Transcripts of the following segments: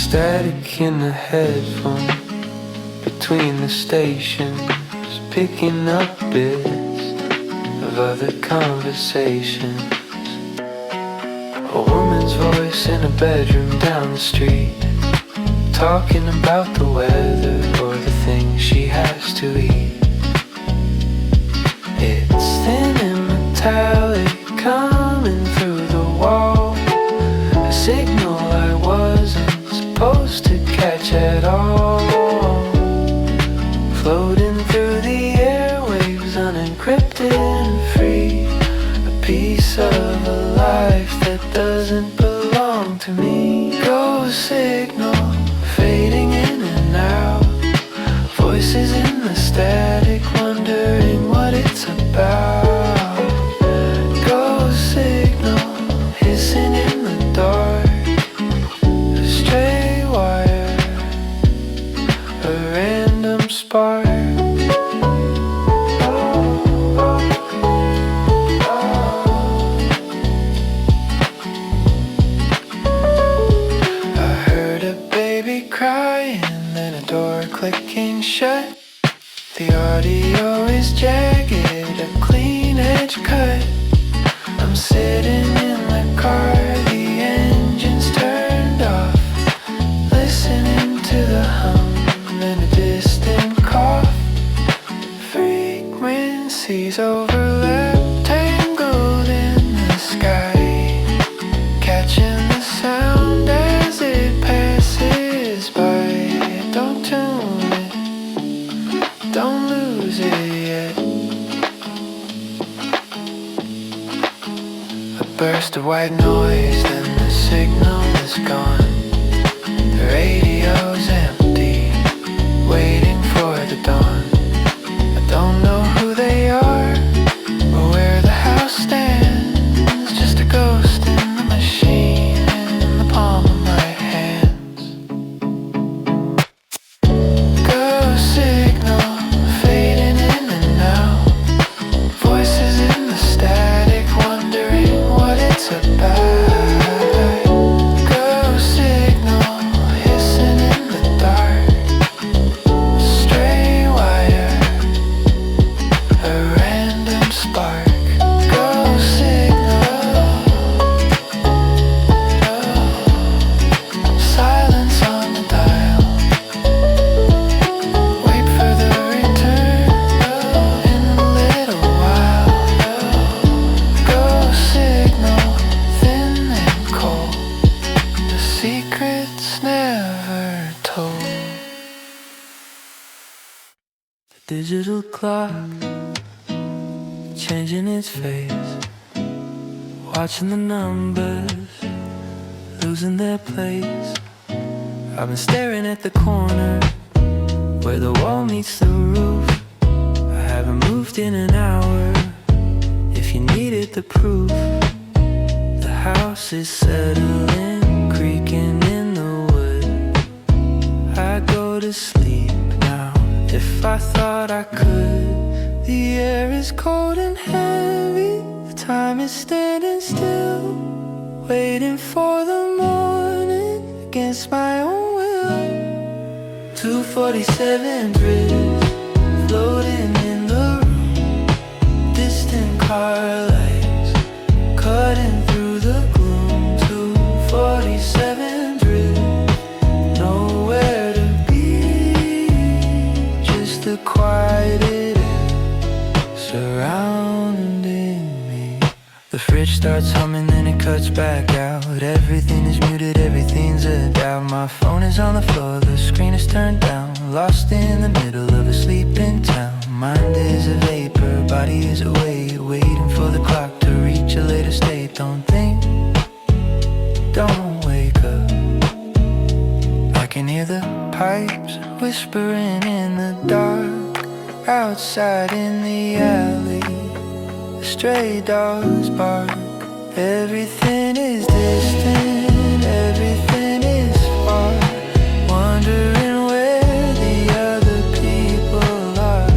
Static in the headphone between the stations, picking up bits of other conversations. A woman's voice in a bedroom down the street, talking about the weather or the things she has to eat. It's thin and metallic coming through the wall, a signal I wasn't supposed to catch at all. Floating through the airwaves, unencrypted and free, a piece of a life that doesn't belong to me. Ghost signal fading in and out, voices in the static wondering what it's about. Ghost signal hissing in the dark, a stray wire, a random spark. I heard a baby crying, then a door clicking shut. The audio is jagged, a clean edge cut. I'm sitting in the car, the engine's turned off, listening to the hum and a distant cough. Frequencies overlap, tangled in the sky, catching the sound as it passes by. Don't tune it, don't lose it yet. A burst of white noise, then the signal is gone. The radio's empty, waiting for the dawn. I don't know who they are or where the house stands, just a ghost in the machine in the palm of my hands. Ghost signal fading in and out, voices in the static wondering what it's about. Ghost signal hissing in the dark, stray wire, a random spark. Ghost signal, silence on the dial. Wait for the return in a little while. Ghost signal, thin and cold, the secrets never told. The digital clock changing its face, watching the numbers losing their place. I've been staring at the corner where the wall meets the roof. I haven't moved in an hour, if you needed the proof. The house is settling, creaking in the wood. I go to sleep now, if I thought I could. The air is cold and heavy, the time is standing still, waiting for the morning against my own will. 247 drift, floating in the room, distant car lights, cutting through the gloom. 247 drift, nowhere to be, just the quiet surrounding me. The fridge starts humming, then it cuts back out. Everything is muted, everything's a doubt. My phone is on the floor, the screen is turned down, lost in the middle of a sleeping town. Mind is a vapor, body is awake, waiting for the clock to reach a later state. Don't think, don't wake up. I can hear the pipes whispering in the dark, outside in the alley, the stray dogs bark. Everything is distant, everything is far, wondering where the other people are.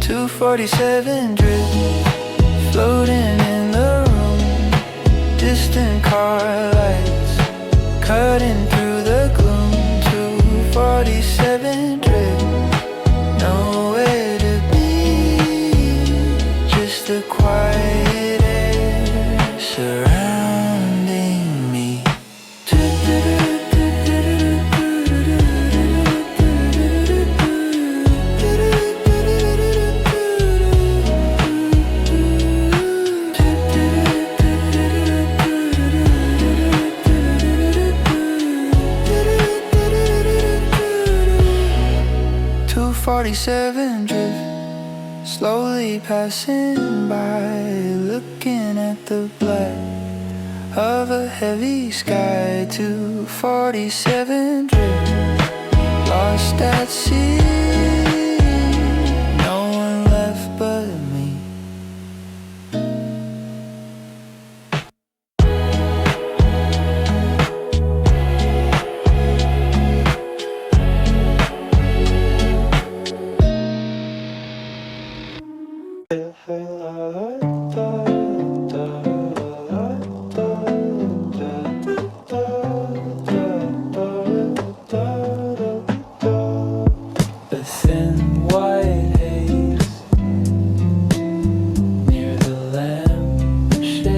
247 drift, floating in the room, distant car lights, cutting through the 247 drip, nowhere to be, just the quiet air surrounding me. 247 drift, slowly passing by, looking at the black of a heavy sky. 247 drift, lost at sea, no one left but me. The thin white haze near the lampshade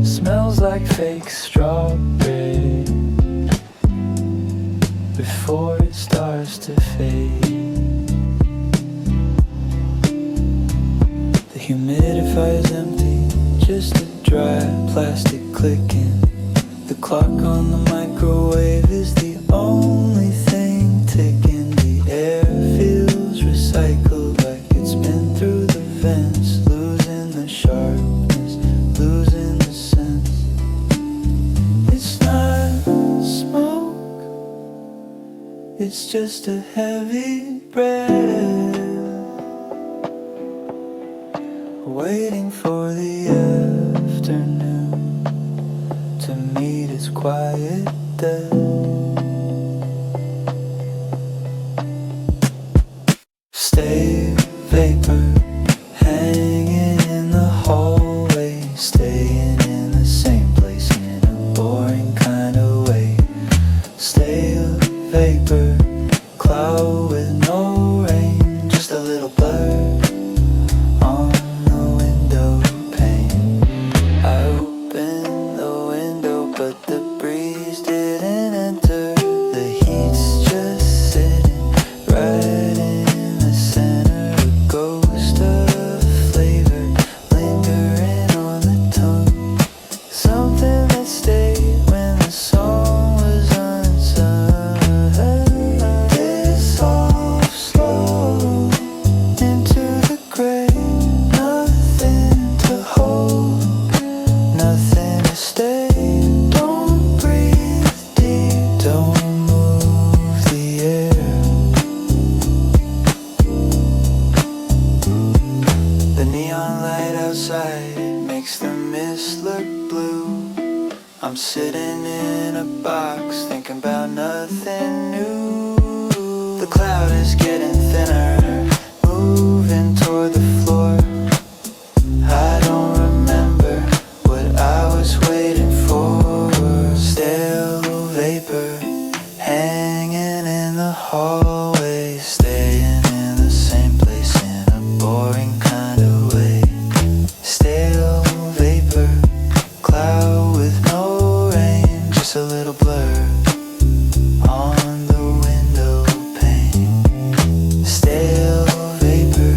smells like fake strawberry before it starts to fade. The humidifier's empty, just a dry plastic clicking. The clock on the microwave is the only thing ticking. The air feels recycled, like it's been through the vents, losing the sharpness, losing the sense. It's not smoke, it's just a heavy breath, waiting for the afternoon to meet its quiet death. Stay vapor, hanging in the hallway, staying in the same place in a boring kind of way. Stay vapor, cloud with no rain, just a little blur on the window pane. I opened the window, but the breeze didn't enter. The heat's just sitting right in the center, a ghost of flavor lingering on the tongue. Something that stayed when the song was unsung. Dissolve slow into the gray. Nothing to hold, nothing to stay. Don't breathe deep, don't move the air. The neon light outside makes the mist look blue. I'm sitting in a box thinking about nothing new. The cloud is getting thinner, moving toward the floor. I don't remember what I was waiting for. Stale vapor hanging in the hallway, staying in the same place in a boring kind of way. Stale vapor, cloud with no rain, just a little blur on the window pane. Stale vapor,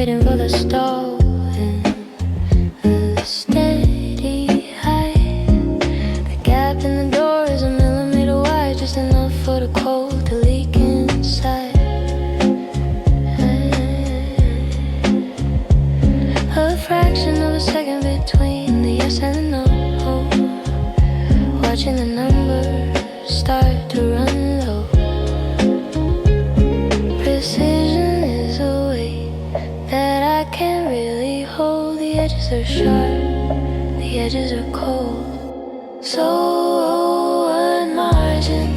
waiting for the stall in a steady height. The gap in the door is a millimeter wide, just enough for the cold to leak inside. A fraction of a second between the yes and the no. Watching the numbers start to run low. Precision is a weight that I can't really hold. The edges are sharp, the edges are cold. So one margin,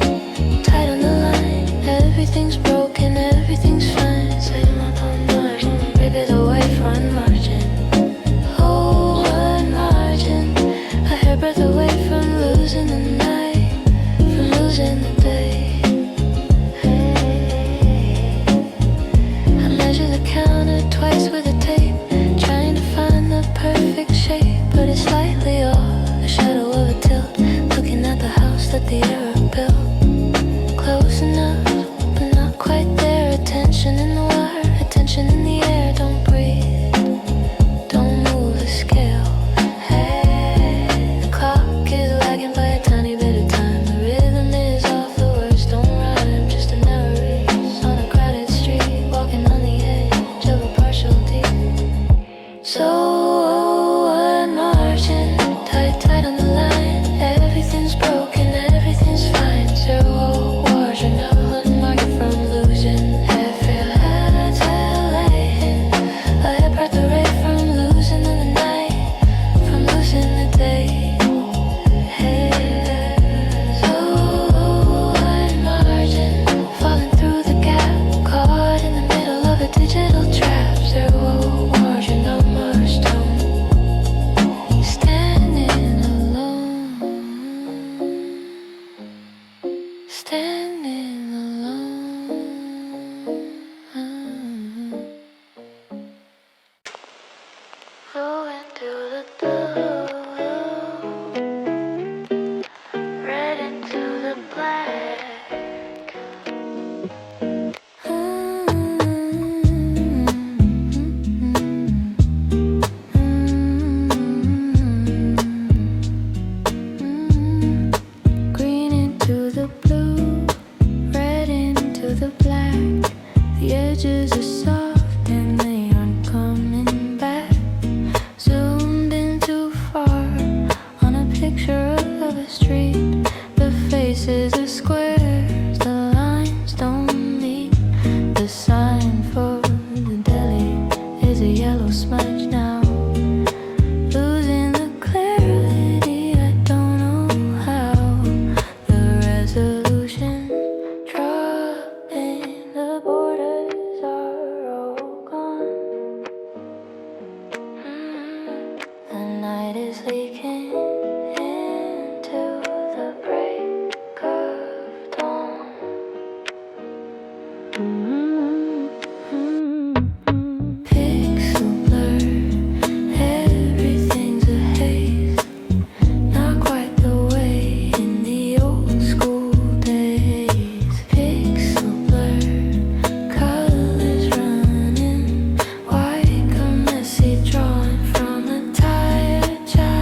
tight on the line. Everything's broken, everything's fine. Same on one margin, rip it away for one margin. Oh, one margin, a hairbreadth away from losing the night, from losing the day. I measure the counter twice with a tape, trying to find the perfect shape, but it's slightly off, a shadow of a tilt, looking at the house that the Arab built. Close enough, but not quite there. Attention in the wire, attention in the air. Don't breathe, don't move the scale. Hey, the clock is lagging by a tiny bit of time. The rhythm is off, the words don't rhyme. Just a narrow race on a crowded street, walking on the edge of a partial deep. So one margin, tight, tight on the line. Everything's broken, everything's fine. Zero wars, you're not one market from losing. Every exhalating, a breath away from losing the night, from losing the day. Hey, so one margin, falling through the gap, caught in the middle of a digital trap. Zero wars, your numbers don't. Standing alone, standing alone. Flew into the blue, red into the black. Green into the blue, red into the black. The edges are soft and they aren't coming back. Zoomed in too far on a picture of a street. The faces are squares, the lines don't meet. The sign for the deli is a yellow smudge now. Losing the clarity, I don't know how. The resolution dropping, the borders are all gone. The night is leaking into the break of dawn. Pixel blur, everything's a haze. Not quite the way in the old school days. Pixel blur, colors running, white a messy drawing from a tired child.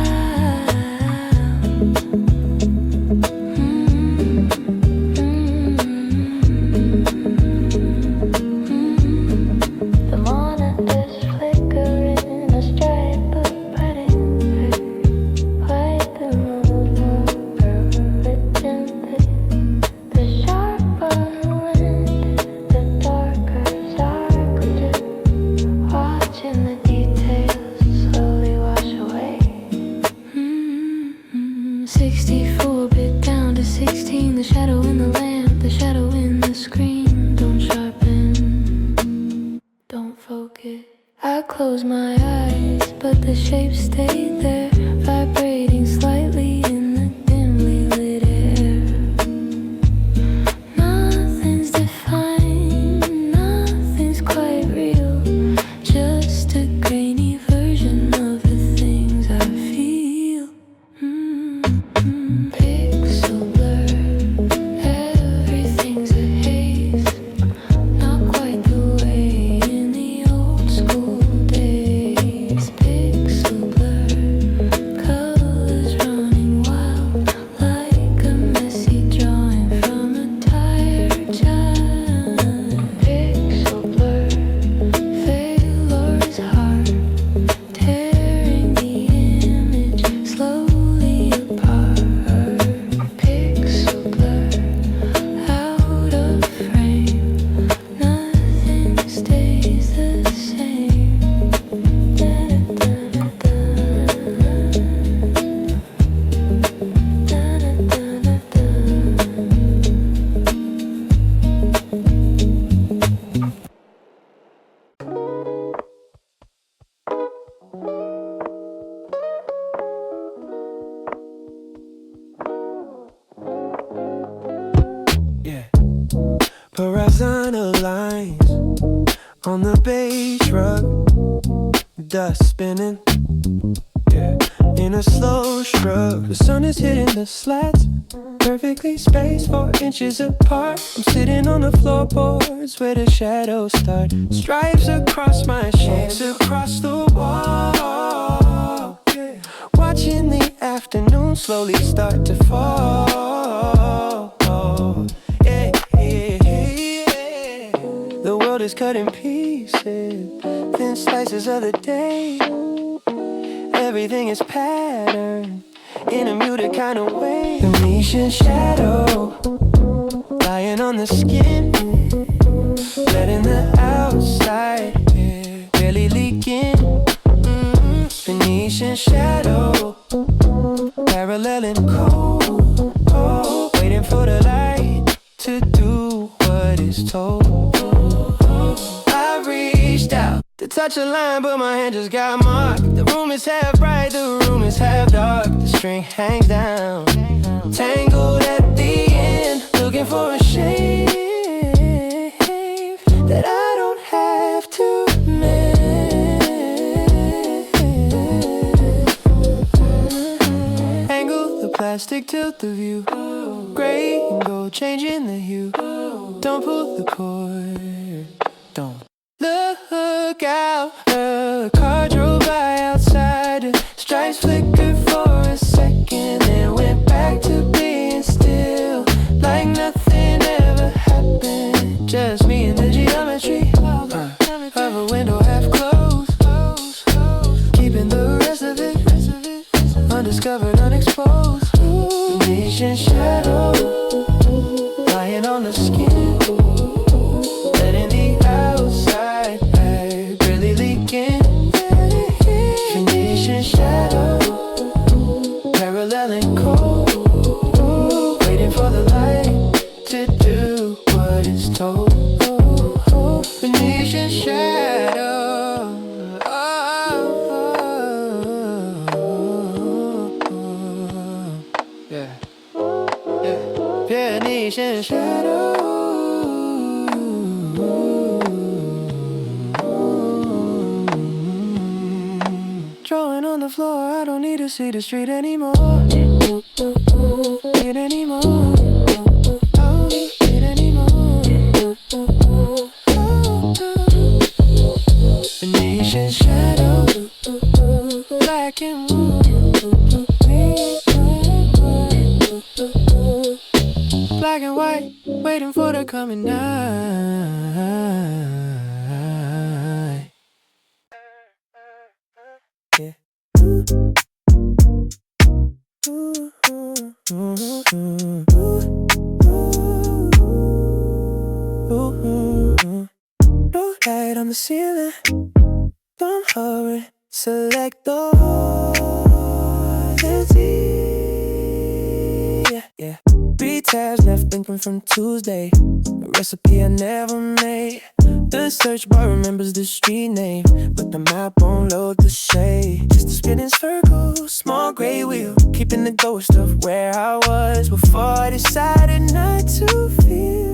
Horizontal lines on the beige rug, dust spinning, yeah, in a slow shrug. The sun is hitting the slats, perfectly spaced 4 inches apart. I'm sitting on the floorboards where the shadows start. Stripes across my shapes across the wall, yeah. Watching the afternoon slowly start to fall, yeah, yeah, yeah. The world is cut in pieces, thin slices of the day. Everything is patterned in a muted kind of way. Venetian shadow lying on the skin, letting the outside air barely leak in. Venetian shadow paralleling cold, cold, waiting for the light to do what is told. I reached out to touch a line, but my hand just got marked. The room is half bright, the room is half dark. The string hangs down, tangled at the end, looking for a shape that I don't have to mend. Angle the plastic, tilt the view, gray and gold, changing the hue. Don't pull the cord, don't look out. The car drove by outside, the stripes flickered for a second, then went back to being still, like nothing ever happened. Just me and the geometry of a window half closed, keeping the rest of it undiscovered, unexposed. Venetian shadow lying on the skin, letting the outside air barely leak in. Venetian shadow paralleling cold, waiting for the light to do what is told. Venetian shadow, yeah, yeah. Venetian shadow. Drawing on the floor, I don't need to see the street anymore. It anymore. I don't need it anymore. Venetian shadow, black and black and white, waiting for the coming night. Yeah. No light on the ceiling, don't hurry, select all yeah, yeah. 3 tabs left blinking from Tuesday, a recipe I never made. The search bar remembers the street name, but the map won't load the shade. Just a spinning circle, small gray wheel, keeping the ghost of where I was before I decided not to feel.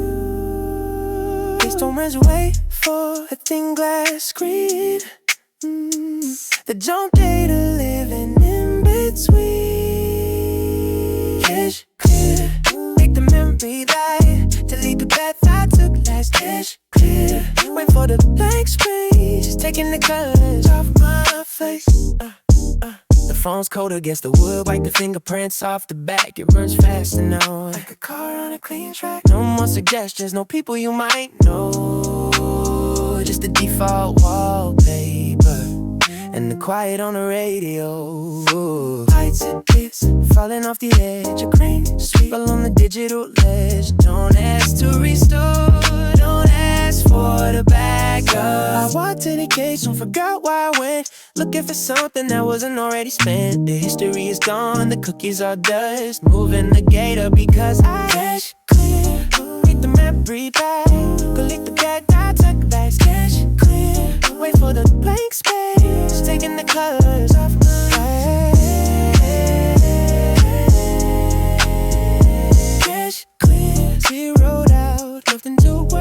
Please don't run away for a thin glass screen. The don't data living in between. Cash clear, make the memory light, delete the bad thoughts took last. Cash clear, wait for the blank space, taking the colors off my face. The phone's cold against the wood, wipe the fingerprints off the back. It runs fast and now, like a car on a clean track. No more suggestions, no people you might know, just the default wallpaper and the quiet on the radio. Lights and hits falling off the edge, a green sweep on the digital ledge. Don't ask to restore, don't ask for the backup. I walked to the gate, soon forgot where I went, looking for something that wasn't already spent. The history is gone, the cookies are dust, moving the gate up because I cash clear, take the memory back, delete the bad thoughts, take back. Cash clear, wait for the blank space, taking the colors off my cash clear, zeroed out, nothing to worry.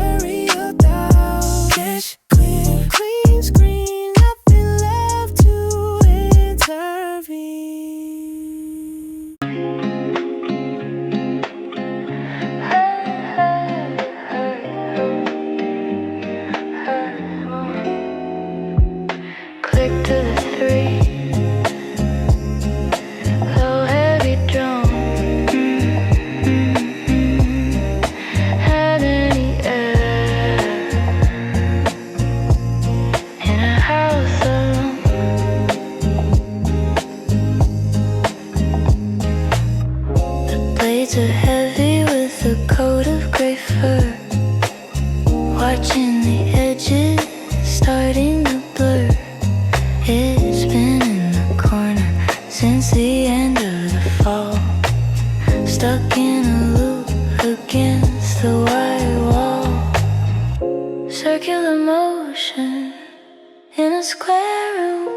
square room,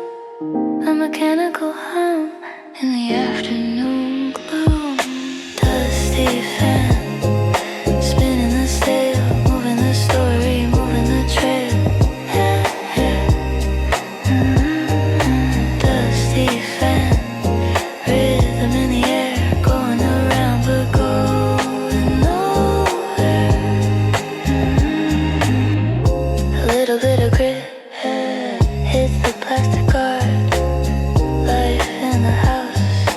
a mechanical hum in the afternoon gloom. Dusty fan, spinning the sail, moving the story, moving the trail. Dusty fan, rhythm in the air, going around but going nowhere. A little bit of grit hits the plastic guard. Life in the house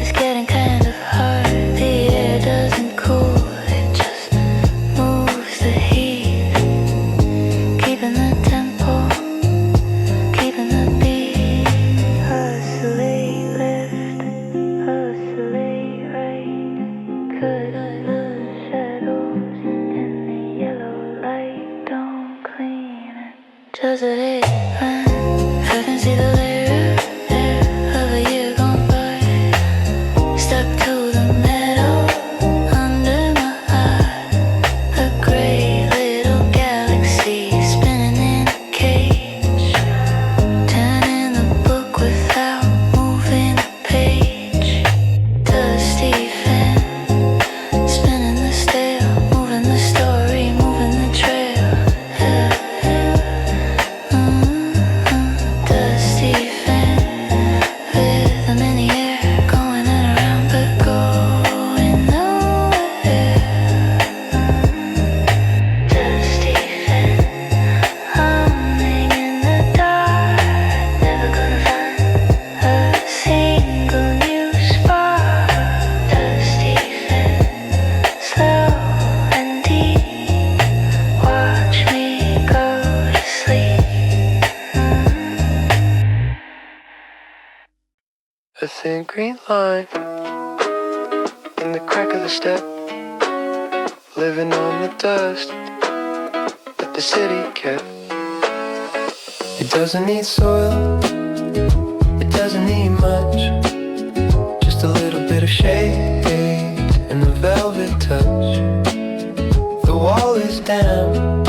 is getting kind of hard. The air doesn't cool, it just moves the heat, keeping the tempo, keeping the beat. Hustle lift, hustle right. Could the shadows in the yellow light don't clean it? Does it run? I can see the layer of a year gone by, stuck to the metal under my eye. A gray little galaxy spinning in a cage, turning the book without moving the page. Dusty fan, spinning the stale, moving the story, moving the trail. Dusty fan, rhythm in the air, going around but going nowhere. Dusty fan, humming in the dark, never gonna find a single new spark. Dusty fan, slow and deep, watch me go to sleep. A thin green line in the crack of the step, living on the dust that the city kept. It doesn't need soil, it doesn't need much, just a little bit of shade and a velvet touch. The wall is damp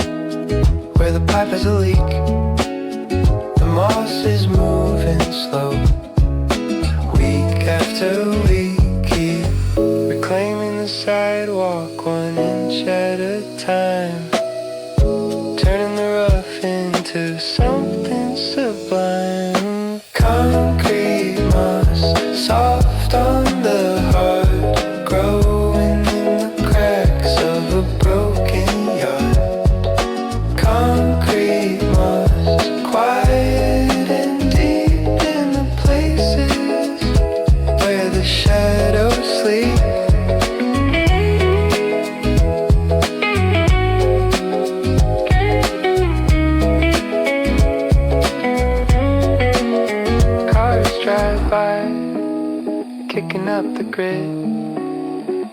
where the pipe has a leak, the moss is moving slow. Week after week, keep reclaiming the sidewalk 1 inch at a time, turning the rough into something sublime. Concrete moss, soft on the heart, growing in the cracks of a broken yard. Concrete moss, quiet and deep in the places where the shadows sleep. Cars drive by, kicking up the grid.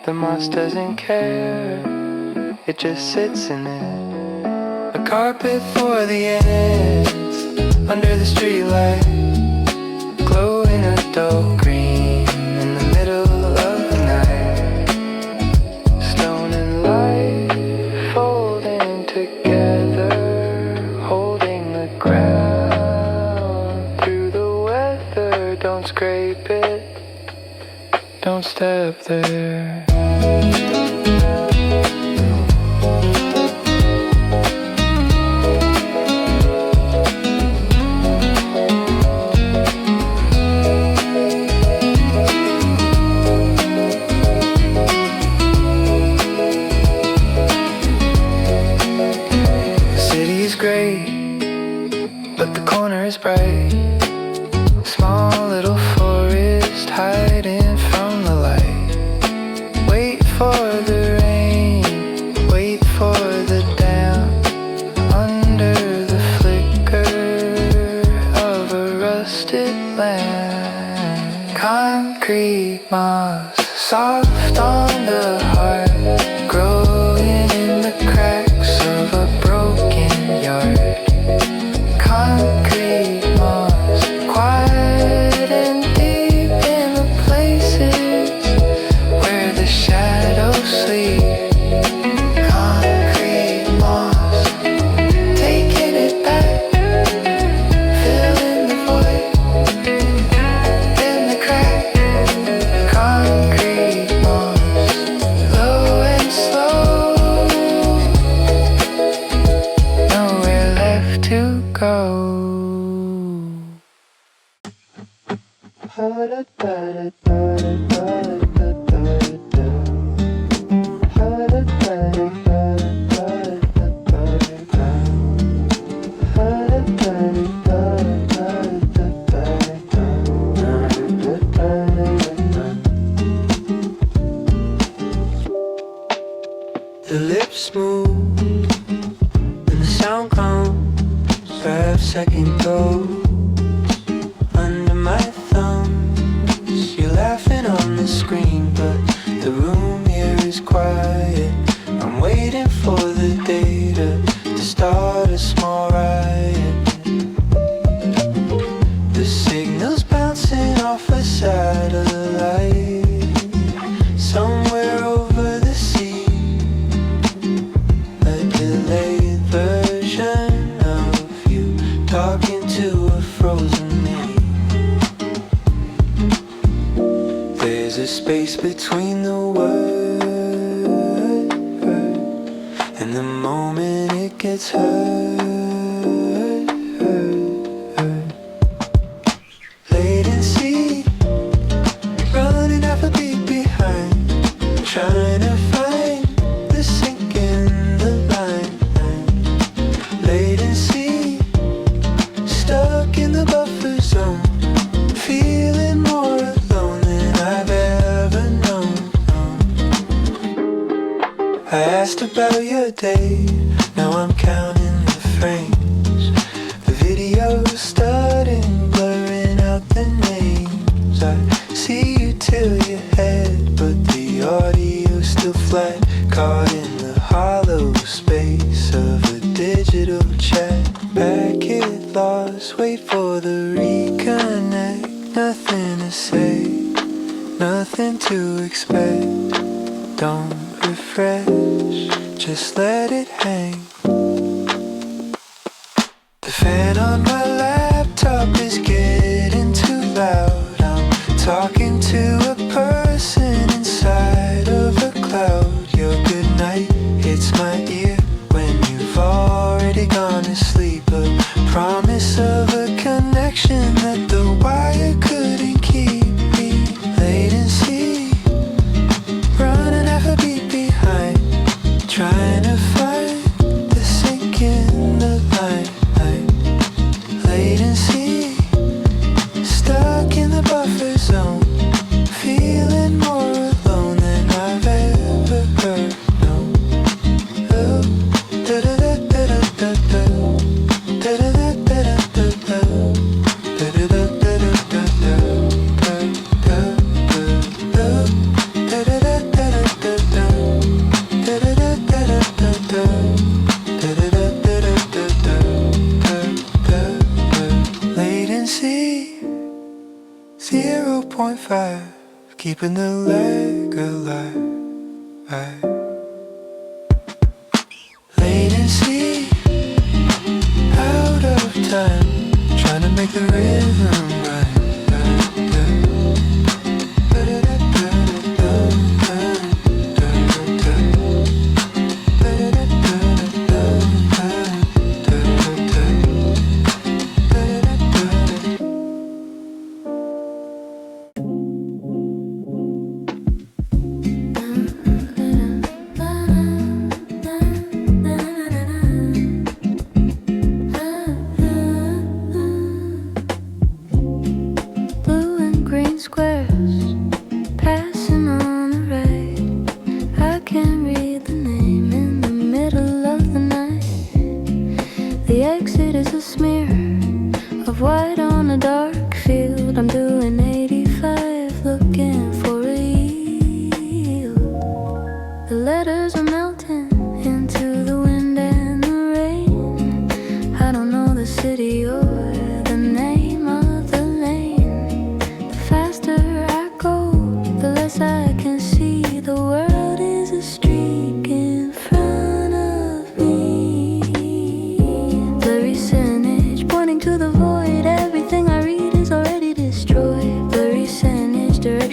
The moss doesn't care, it just sits in it. A carpet for the ants under the streetlight, glowing a dull green in the middle of the night. Stone and light folding together, holding the ground through the weather. Don't scrape it, don't step there. City's great, but the corner is bright. Small little forest hiding from the light. Wait for the rain, wait for the damp, under the flicker of a rusted lamp. Concrete moss, soft on the heart, growing in the cracks of a broken yard. Concrete moss, quiet and deep in the places where the shadows sleep. Concrete moss, taking it back. The lips move and the sound comes, perhaps second goes under my thumbs. You're laughing on the screen, but the room here is quiet. I'm waiting for the data to start a small riot. The signal's bouncing off a satellite somewhere over the sea. A delayed version of you talking to a frozen me. There's a space between the words, and the moment it gets hurt. Latency, running half a beat behind, trying to find the sync in the line. Latency, stuck in the buffer zone, feeling more alone than I've ever known. I asked about your day, now I'm counting the frames. The video's starting, blurring out the names. I see you tilt your head, but the audio's still flat, caught in the hollow space of a digital chat. Packet lost, wait for the reconnect. Nothing to say, nothing to expect. Don't refresh, just let it hang. The fan on my laptop is getting too loud. I'm talking to a person inside of a cloud. Your good night hits my ear when you've already gone to sleep. A promise of a connection that the wire couldn't keep. Latency, running half a beat behind, trying to find the sync in the line. Latency, stuck in the buffer zone, feeling more alone than I've ever heard. No. Oh, da-da-da-da-da-da-da. Da-da-da-da-da-da-da. Da-da-da-da-da-da-da. Latency 0.5, keeping the lag alive. Latency, out of time, trying to make the rhythm right.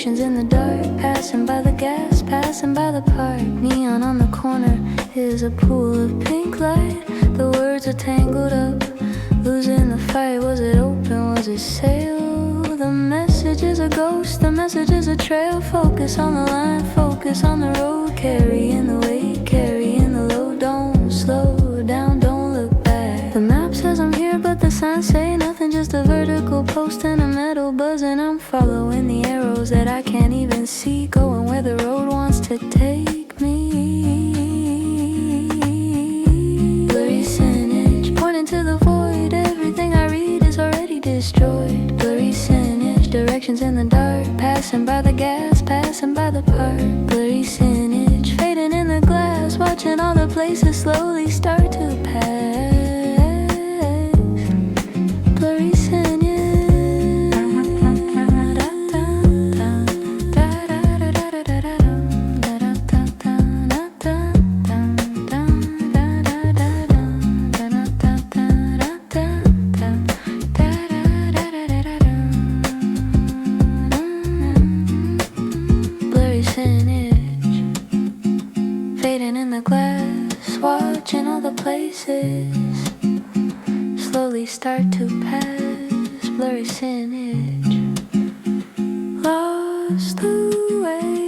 In the dark, passing by the gas, passing by the park. Neon on the corner is a pool of pink light. The words are tangled up, losing the fight. Was it open, was it sealed? The message message is a ghost, the message is a trail. Focus on the line, focus on the road. Carrying the weight, carrying the load. Don't slow down, don't look back. The map says I'm here, but the signs say nothing. Just a vertical post and a metal buzz. And I'm following the arrows that I can't even see, going where the road wants to take me. Blurry signage, pointing to the void. Everything I read is already destroyed. Blurry signage, directions in the dark. Passing by the gas, passing by the park. Blurry signage, fading in the glass. Watching all the places slowly start to pass. Blurry signage. Blurry signage, fading in the glass, watching all the places slowly start to pass. Blurry signage, lost the way.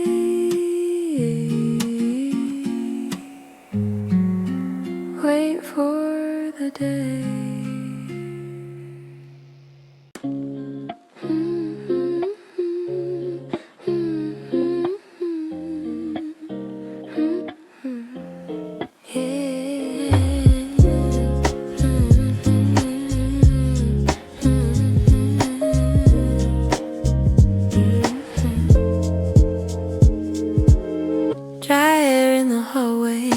Wait for the day. Dry air in the hallway,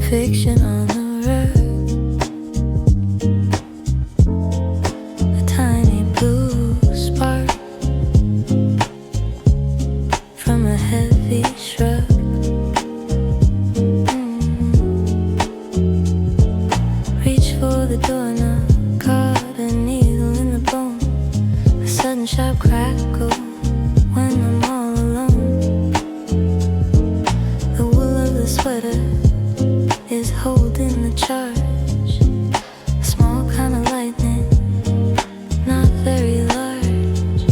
fiction on the rug, a tiny blue spark from a heavy shrug. Reach for the doorknob, caught a needle in the bone, a sudden sharp crackle when I'm all alone. The wool of the sweater is holding the charge. A small kind of lightning, not very large.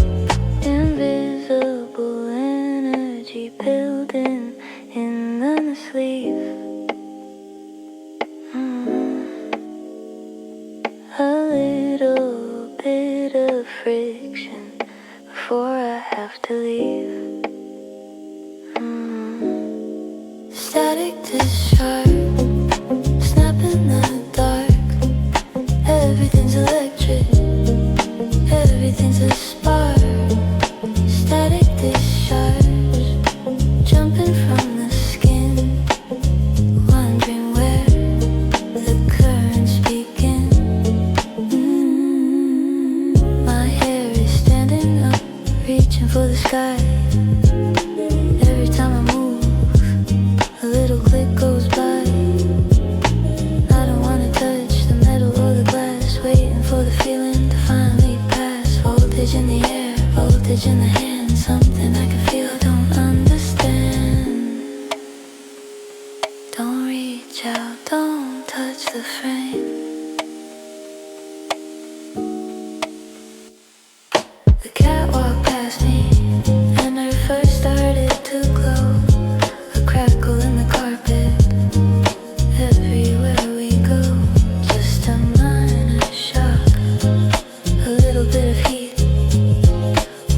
Invisible energy building in the sleeve. A little bit of friction before I have to leave. Static discharge, snapping the dark. Everything's electric, everything's a spark. Static discharge, jumping from the skin, wondering where the currents begin. My hair is standing up, reaching for the sky. Every time I move, a little click goes by. I don't wanna touch the metal or the glass, waiting for the feeling to finally pass. Voltage in the air, voltage in the hand, something I can feel, don't understand. Don't reach out, don't touch the frame. The cat walked past me, and her fur started to glow. A crackle in the carpet, everywhere we go. Just a minor shock, a little bit of heat,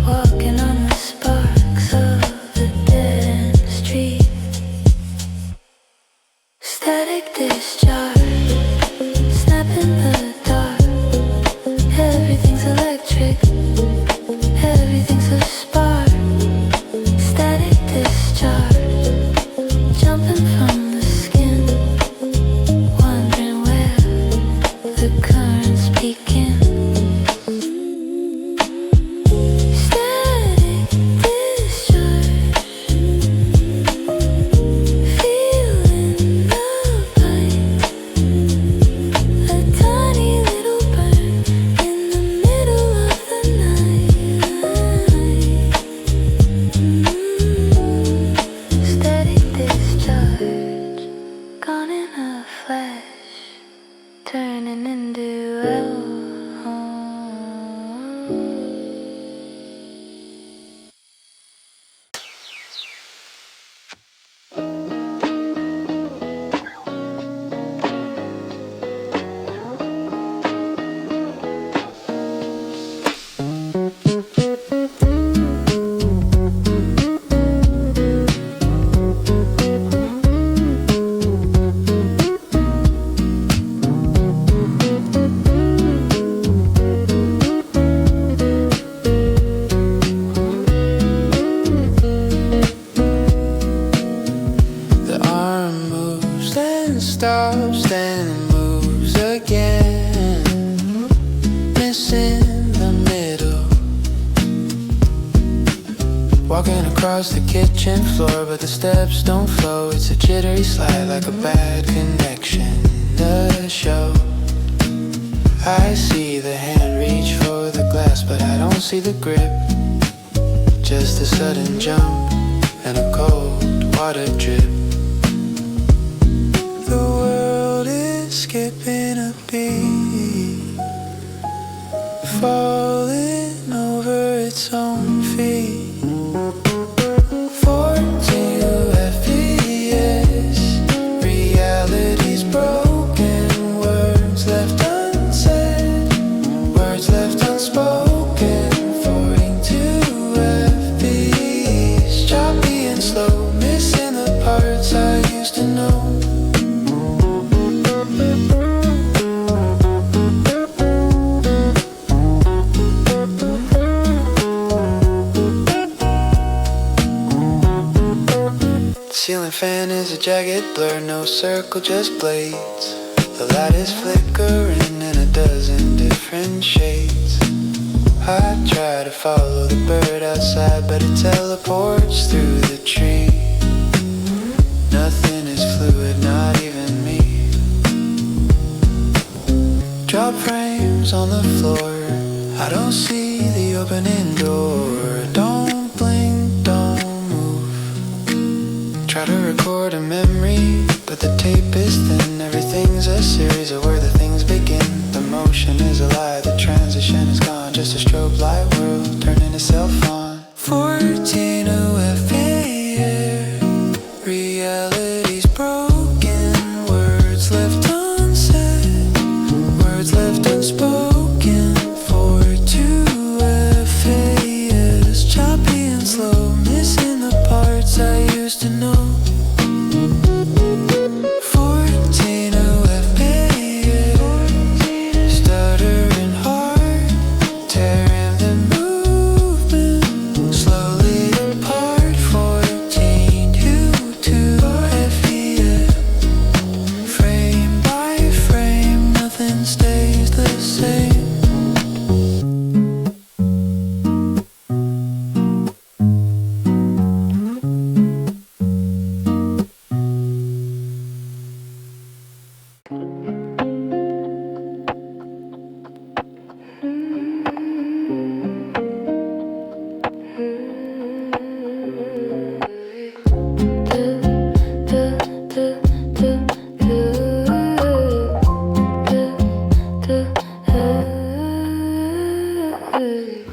walking on the sparks of the dead end street. Static discharge, snapping the dark. Everything's electric, everything's a spark. Static discharge, jumping from the skin, wondering where the currents begin. Static discharge, feeling the bite. stops, then it moves again, missing the middle. Walking across the kitchen floor, but the steps don't flow. It's a jittery slide like a bad connection. The show, I see the hand reach for the glass, but I don't see the grip. Just a sudden jump and a cold water drip. The world is skipping a beat, falling over its own feet. 42 FPS, reality's broken, words left unsaid, words left unspoken. 42 FPS, choppy and slow, missing the parts I used to know. Ceiling fan is a jagged blur, no circle, just blades. The light is flickering in a dozen different shades. I try to follow the bird outside, but it teleports through the tree. Nothing is fluid, not even me. Drop frames on the floor, I don't see the opening door. Don't blink, don't move. Try to record a memory, but the tape is thin. Everything's a series of where the things begin. The motion is a lie, the transition is gone. Just a strobe light world turning itself on. 14 FPS, reality's broken. Words left unsaid, words left unspoken. 42 FPS, choppy and slow, missing the parts I used to know. 14 FPS, stuttering hard, tearing the movement slowly apart. 14 U2 FPS, frame by frame, nothing stays the same.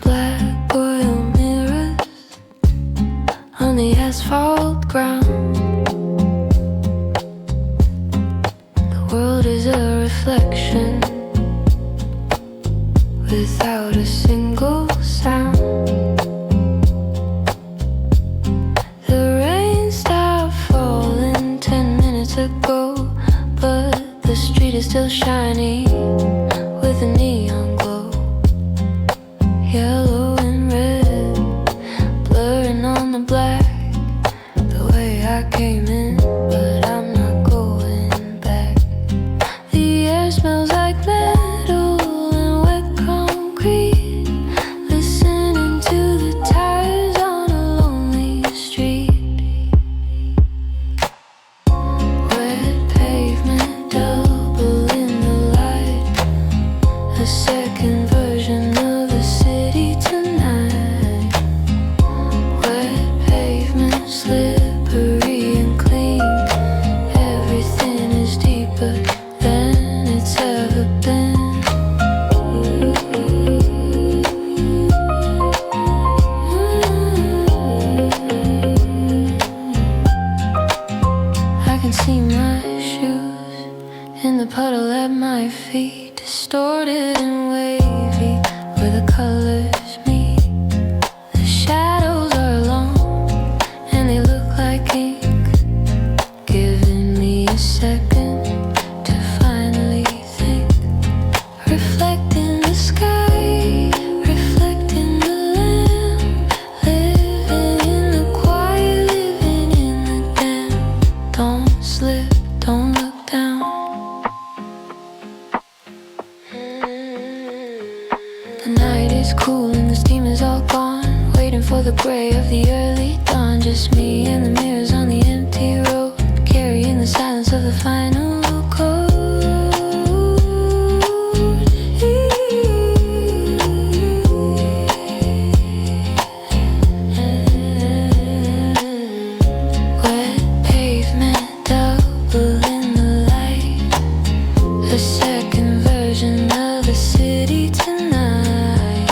Black oil mirrors on the asphalt ground. The world is a reflection without a single sound. The rain stopped falling 10 minutes ago, but the street is still shiny with a neon glow. Yellow and red, blurring on the black, the way I came in, but I'm not going back. The air smells like metal and wet concrete, listening to the tires on a lonely street. Wet pavement, double in the light, a second version of the city tonight. Wet pavement, slippery and clean, everything is deeper than it's ever been. I can see my shoes in the puddle at my feet, distorted and wavy where the colors meet. The shadows are long and they look like ink, giving me a second to finally think. Reflecting the sky, reflecting the lamp, living in the quiet, living in the damp. Don't slip, don't look down. the final chord. Wet pavement, double in the light. A second version of the city tonight.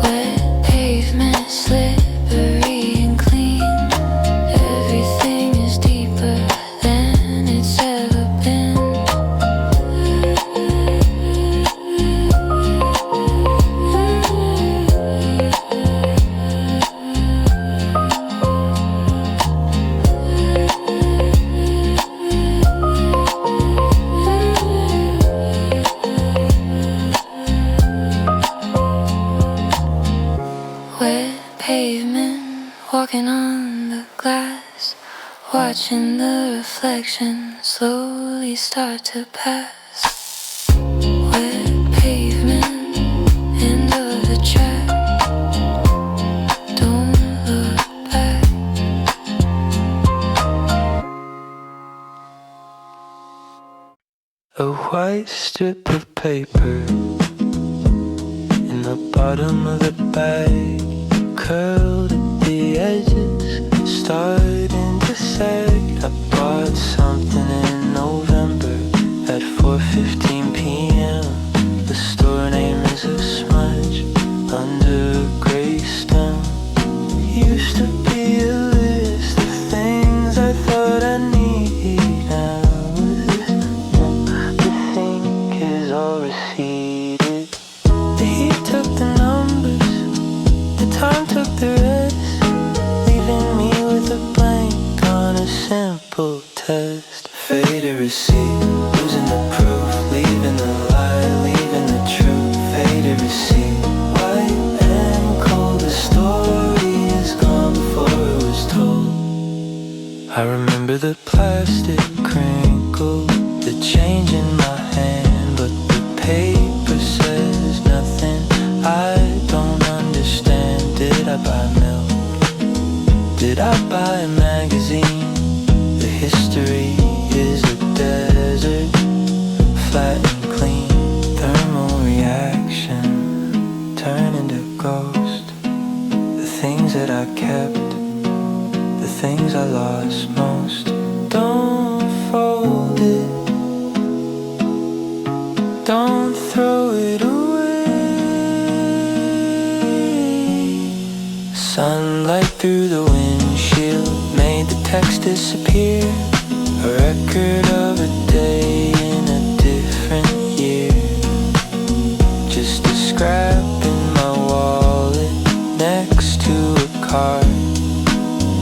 Wet pavement, slippery and clean. Everything is deeper than it's ever been. Wet pavement, walking on the glass, watching the reflection slowly start to pass. Wet pavement, end of the track. Don't look back. A white strip of paper in the bottom of the bag, curled at the edges, starting to sag. I bought something in November at 4:15 p.m. The store name is a smudge under a gray stem. Used to be a list of things I thought I need. Now the sink is all receded. The heat took the numbers, the time took the rest, leaving me with a blank on a simple test. Faded receipt, losing the proof, leaving the lie, leaving the truth. Faded receipt, white and cold, the story is gone before it was told. I remember the plastic crinkle, the change in my hand, but the paper says nothing. I don't understand. Did I buy milk? Did I buy a magazine? The history is a desert, flat and clean. Thermal reaction, turn into ghost. The things that I kept, the things I lost most. Don't fold it, don't throw it away. Sunlight through the windshield made the text disappear. A record of a day in a different year. Just a scrap in my wallet next to a card.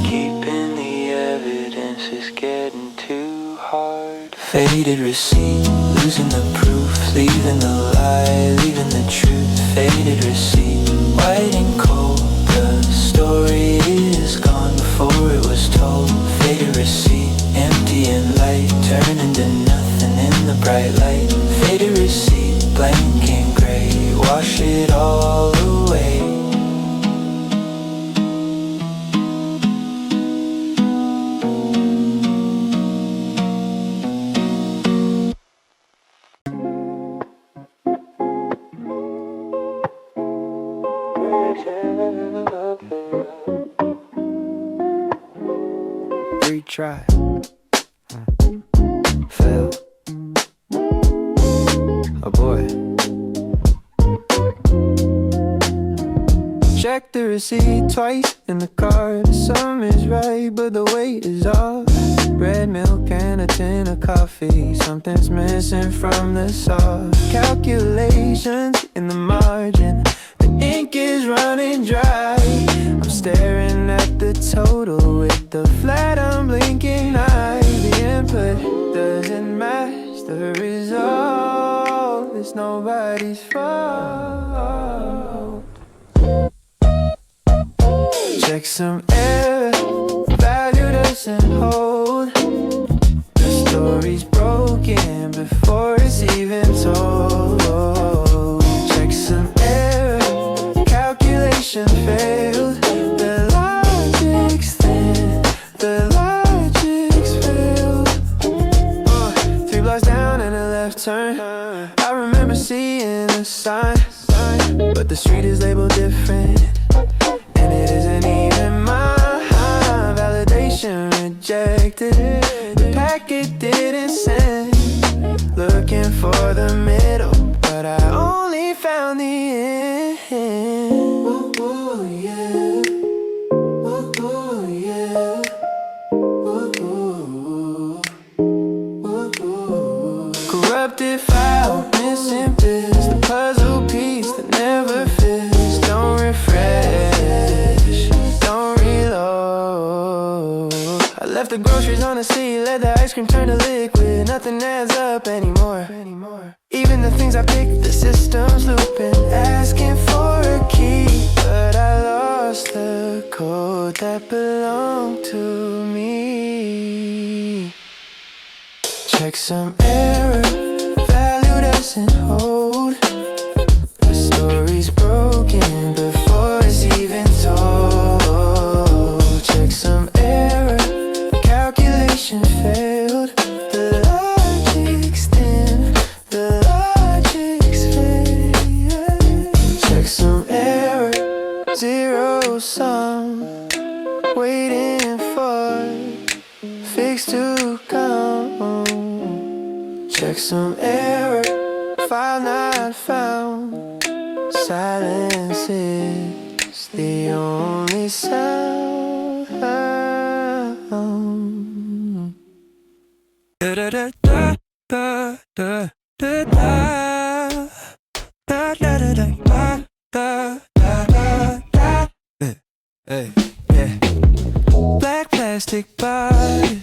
Keeping the evidence is getting too hard. Faded receipt, losing the proof, leaving the lie, leaving the truth. Faded receipt, white and cold, the story is gone before it was told. Faded receipt, empty and light, turn into nothing in the bright light. Faded receipt, blank and gray, wash it all away. Retry. Fail. Oh boy. Check the receipt twice in the car. The sum is right, but the weight is off. Bread, milk, and a tin of coffee. Something's missing from the sauce. Calculations in the margin. The ink is running dry. I'm staring at the total with the flat unblinking eye. The input doesn't match the result. It's nobody's fault. Checksum error, value doesn't hold. The story's broken before it's even told. Checksum error, calculation failed. The logic's thin, the logic's failed. left turn. I remember seeing a sign, but the street is labeled different, and it isn't even mine. Validation rejected, the packet didn't send. Looking for the middle, but I only found the end. Ooh, ooh, yeah. Ooh, ooh, yeah. Ooh, ooh. Ooh, ooh. Corrupted file, missing bits, the puzzle piece that never fits. Don't refresh, don't reload. I left the groceries on the seat, let the ice cream turn to liquid. Nothing adds up anymore. Even the things I picked, the system's looping, asking for a key, but I lost the code that belonged to me. Checksum error, value doesn't hold. The story's broken before it's even told. Checksum error, calculation failed. The logic's dim, the logic's failed. Checksum error, zero sum, waiting for fix to come. Checksum error, file not found. Silence is the only sound. Da da da da da da da da da da da da da da. Hey, yeah. Black plastic bodies,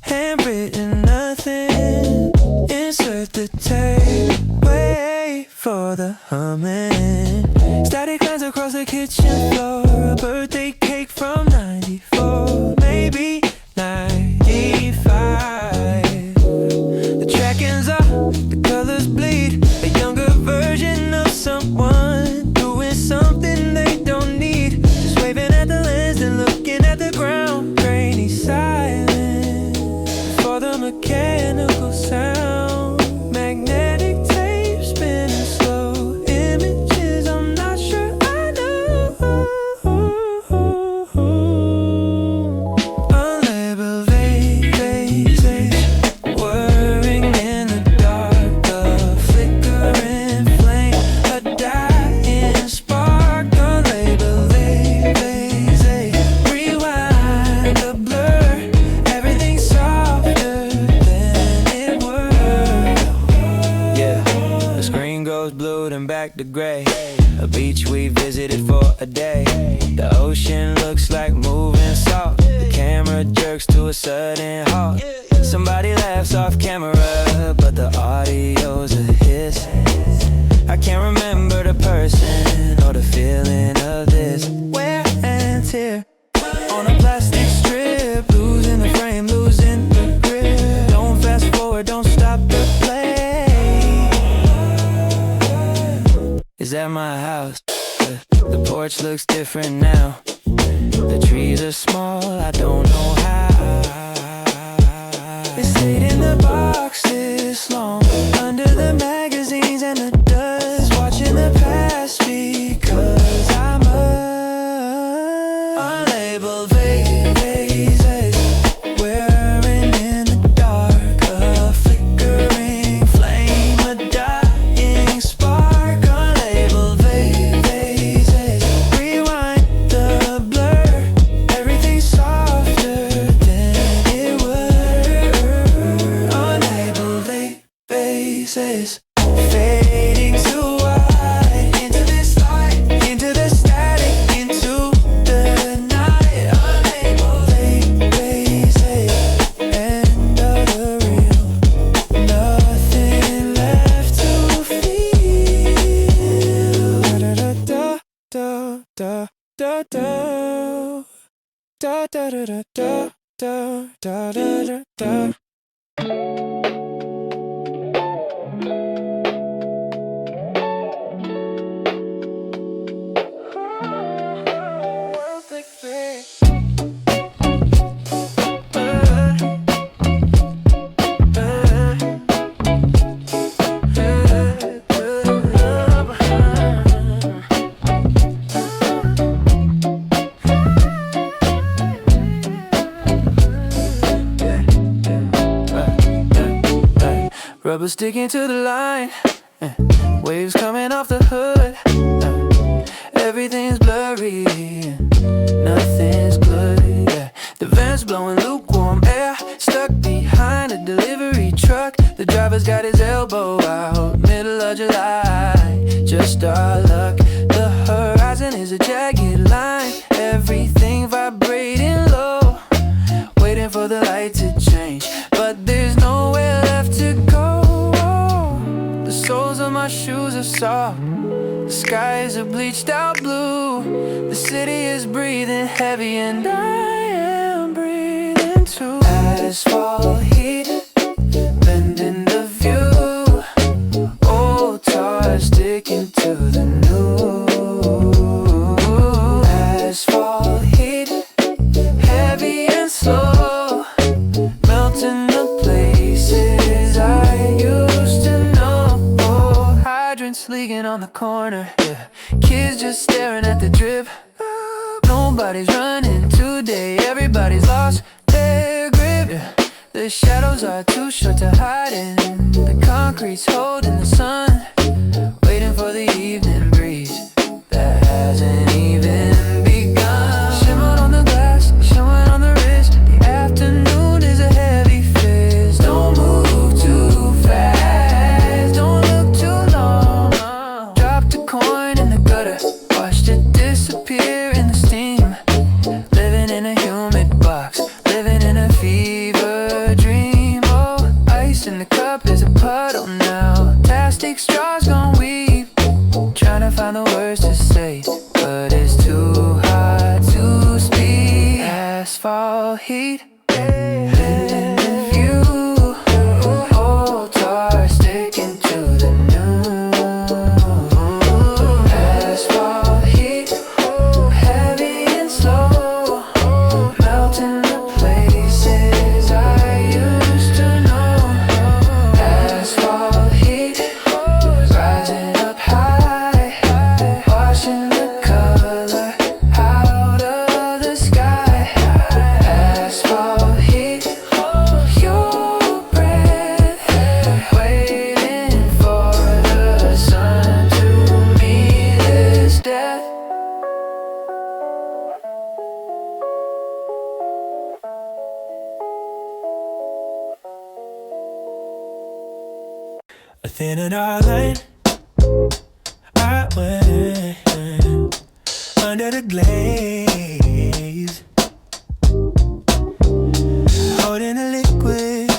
handwritten nothing. Insert the tape, wait for the humming. Static lines across the kitchen floor. A birthday cake from 94, maybe 95. The track ends up, the colors bleed. A younger version of someone doing something they don't need. Just waving at the lens and looking at the ground. Grainy silence for the mechanical sound. Magnetic tape spinning slow. Images I'm not sure I know. Unlabeled vases, whirring in the dark. A flickering flame, a dying spark. Unlabeled vases, rewind the blur. Everything's softer than it were. Yeah, the screen goes blue then back to gray. A beach we visited for a day. The ocean looks like moving salt. The camera jerks to a sudden halt. Somebody laughs off camera, but the audio's a hiss. I can't remember the person or the feeling of this. Wear and tear on a plastic strip, losing the frame, losing the grip. Don't fast forward, don't stop the play. Is that my house? The porch looks different now. The trees are small, I don't know how. They stayed in the box this long, under the magazines and the dust, watching the past because I'm unlabeled vases, whirring in the dark. A flickering flame, a dying spark. Unlabeled vases, rewind the blur. Everything's softer than it were. Unlabeled vases, fading to white. Into this light, into the static, into the night. Unlabeled vases, end of the reel. Nothing left to feel. Da da da da da da da da da da da da da da da. rubber sticking to the line, waves coming off the hood. Everything's blurry, nothing's good. Yeah. The vents blowing lukewarm air, stuck behind a delivery truck. The driver's got his elbow out, middle of July, just our luck. The horizon is a jagged line, everything vibrating low, waiting for the light to change, but there's nowhere left to go. The soles of my shoes are soft, the skies are bleached out blue. The city is breathing heavy and I am breathing too. Asphalt heat, bending the view. Old tar sticking to the new. Asphalt heat, heavy and slow, melting the places I used to know. Hydrants leaking on the corner, yeah. Kids just staring at the drip. Nobody's running today, everybody's lost their grip, yeah. The shadows are too short to hide in, the concrete's holding the sun, waiting for the evening breeze that hasn't even begun. Shimmered on the glass, showing on the wrist. The afternoon is a heavy fist. Don't move too fast, don't look too long. Dropped a coin in the gutter, watched it disappear in the steam. Living in a humid box, living in a fever dream. Oh, ice in the cup is a puddle now. Plastic straws gon' weep, trying to find the words to say, but it's too hard to speak. Asphalt heat, bending the view. Old tar sticking to the new. Asphalt heat, heavy and slow, melting the places I used to know. Asphalt heat, rising up high, washing the color out of the sky. Asphalt heat, your breath, waiting for the sun to meet its death. A thin and dark line, I went under the glaze, holding a liquid,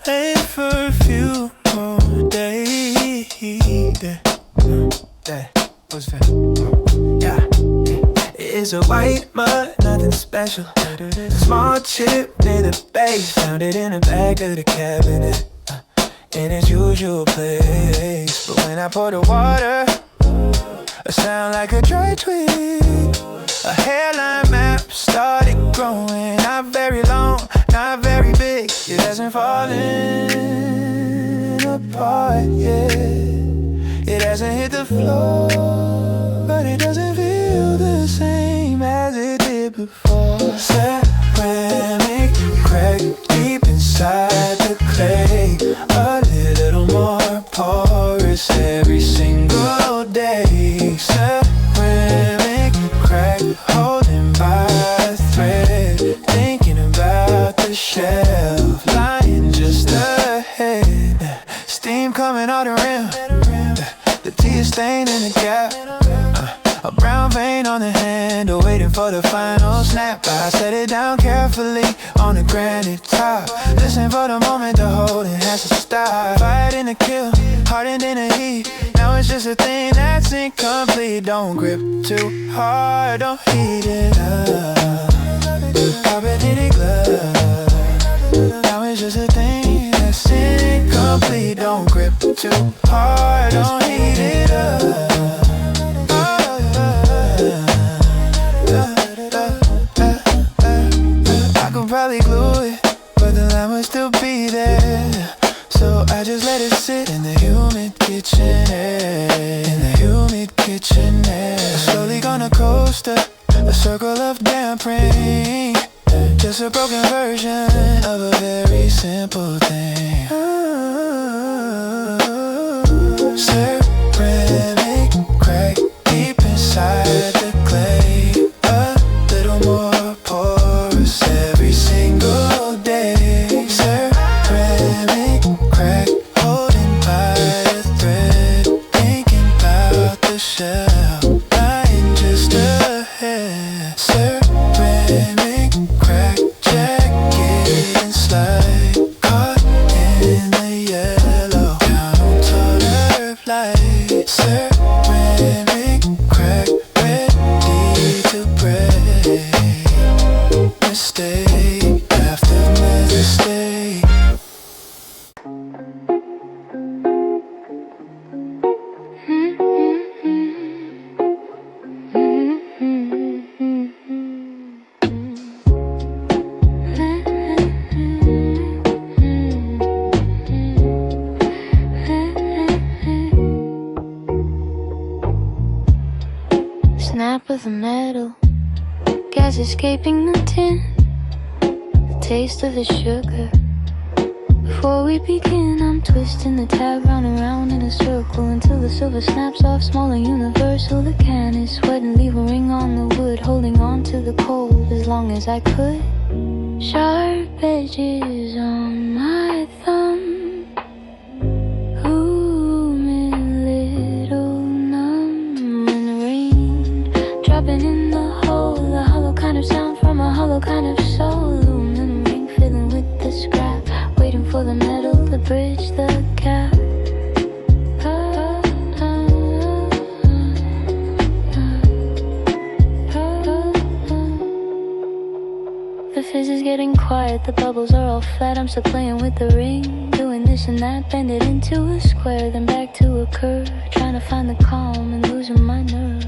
wait for a few more days. That was fair. Yeah. It's a white mud, nothing special. Small chip near the base, found it in the back of the cabinet, in its usual place. But when I pour the water, I sound like a dry twig. A hairline map started growing, not very long, not very big. It hasn't fallen apart yet. It hasn't hit the floor, but it doesn't feel the same as it did before. Ceramic crack deep inside the clay, a little more porous every single day. Ceramic crack holding by a thread, thinking about the shelf lying just ahead. Steam coming out the rim, the tea is staining the gap. A brown vein on the handle, waiting for the final snap. I set it down carefully on the granite top. Listen for the moment the holding has to stop. Fighting to kill, hardened in the heat. Now it's just a thing that's incomplete. Don't grip too hard, don't heat it up. Carbonated glove. Now it's just a thing that's incomplete. Don't grip too hard, don't heat it up. I could probably glue it, but the line would still be there. So I just let it sit in the humid kitchen air. In the humid kitchen air. Slowly gonna coaster, a circle of damp rain. Just a broken version of a very simple thing. ceramic crack deep inside the clay. A little more porous every single day. Ceramic crack holding by a thread, thinking about the shell, lying just ahead. Ceramic crack jacket and slide, caught in the yellow counterlight. Ceramic crack ready to break. Mistake after mistake. Snap of the metal, gas escaping the tin, the taste of the sugar. Before we begin, I'm twisting the tab round and round in a circle until the silver snaps off, small and universal. The can is sweating, leave a ring on the wood, holding on to the cold as long as I could. Sharp edges on my thumb, humid, little numb, and rain dropping in the hollow kind of sound from a hollow kind of soul. Aluminum ring filling with the scrap, waiting for the metal to bridge the gap. The fizz is getting quiet, the bubbles are all flat. I'm still playing with the ring, doing this and that, bend it into a square, then back to a curve, trying to find the calm and losing my nerve.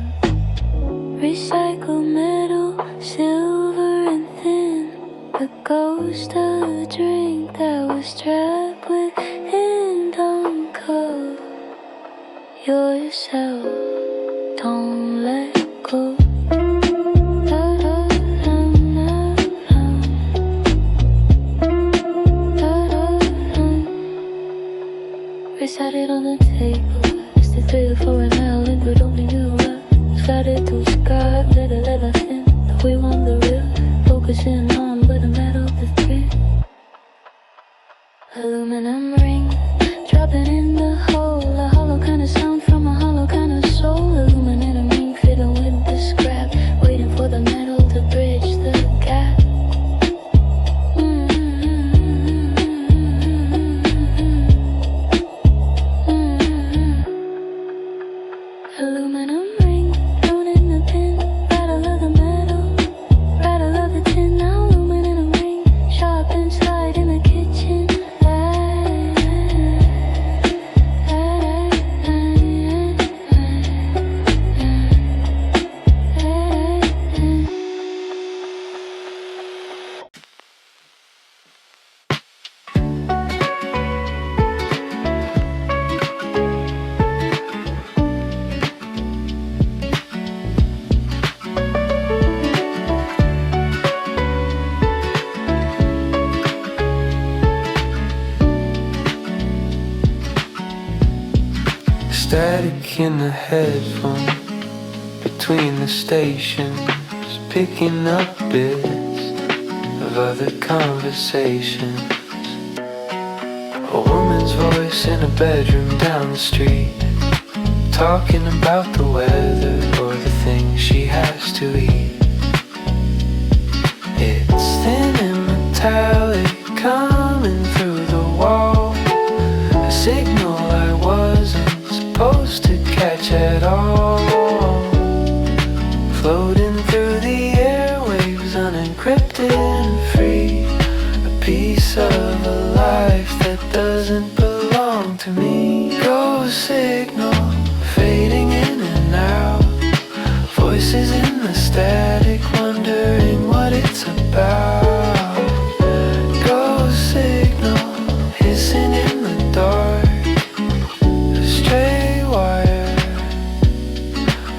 Recycled metal, silver and thin, the ghost of a drink that was trapped within. Don't cut yourself, don't let go. Recited on the table, it's the 3 or 4 ml liquid, only you love. Started to sky, let it thin. We want the real, focusing on where the metal to thin. Aluminum ring, dropping in the hole, a hollow kind of sound from a hollow kind of soul. Aluminum ring, filling with the scrap, waiting for the metal to bridge the gap. Aluminum ring, thrown in the bin, rattle of the metal, rattle of the tin. Now aluminum ring, sharp and slide in the kitchen. Static in the headphone between the stations, picking up bits of other conversations. A woman's voice in a bedroom down the street, talking about the weather or the things she has to eat. It's thin and metallic coming through the wall, a signal I wasn't supposed to catch at all. Floating through the airwaves, unencrypted and free, a piece of a life that doesn't belong to me. Ghost signal fading in and out, voices in the static wondering what it's about. Ghost signal hissing in the dark, a stray wire,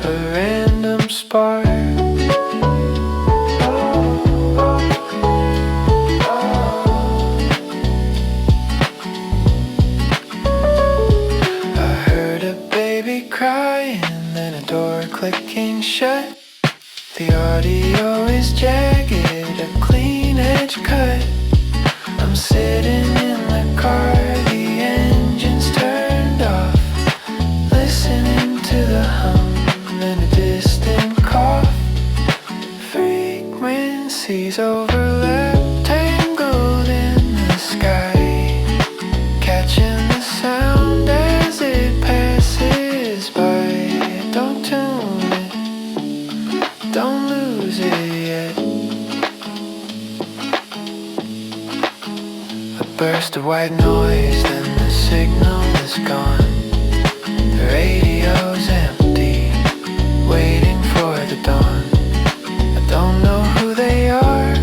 a random spark. I heard clicking shut. The audio is jagged, a clean edge cut. I'm sitting in the car, the engine's turned off, listening to the hum and a distant cough. Frequencies overlap, tangled in the sky, catching the sound as it passes by. Don't tune it, don't lose it yet. A burst of white noise, then the signal is gone. The radio's empty, waiting for the dawn. I don't know who they are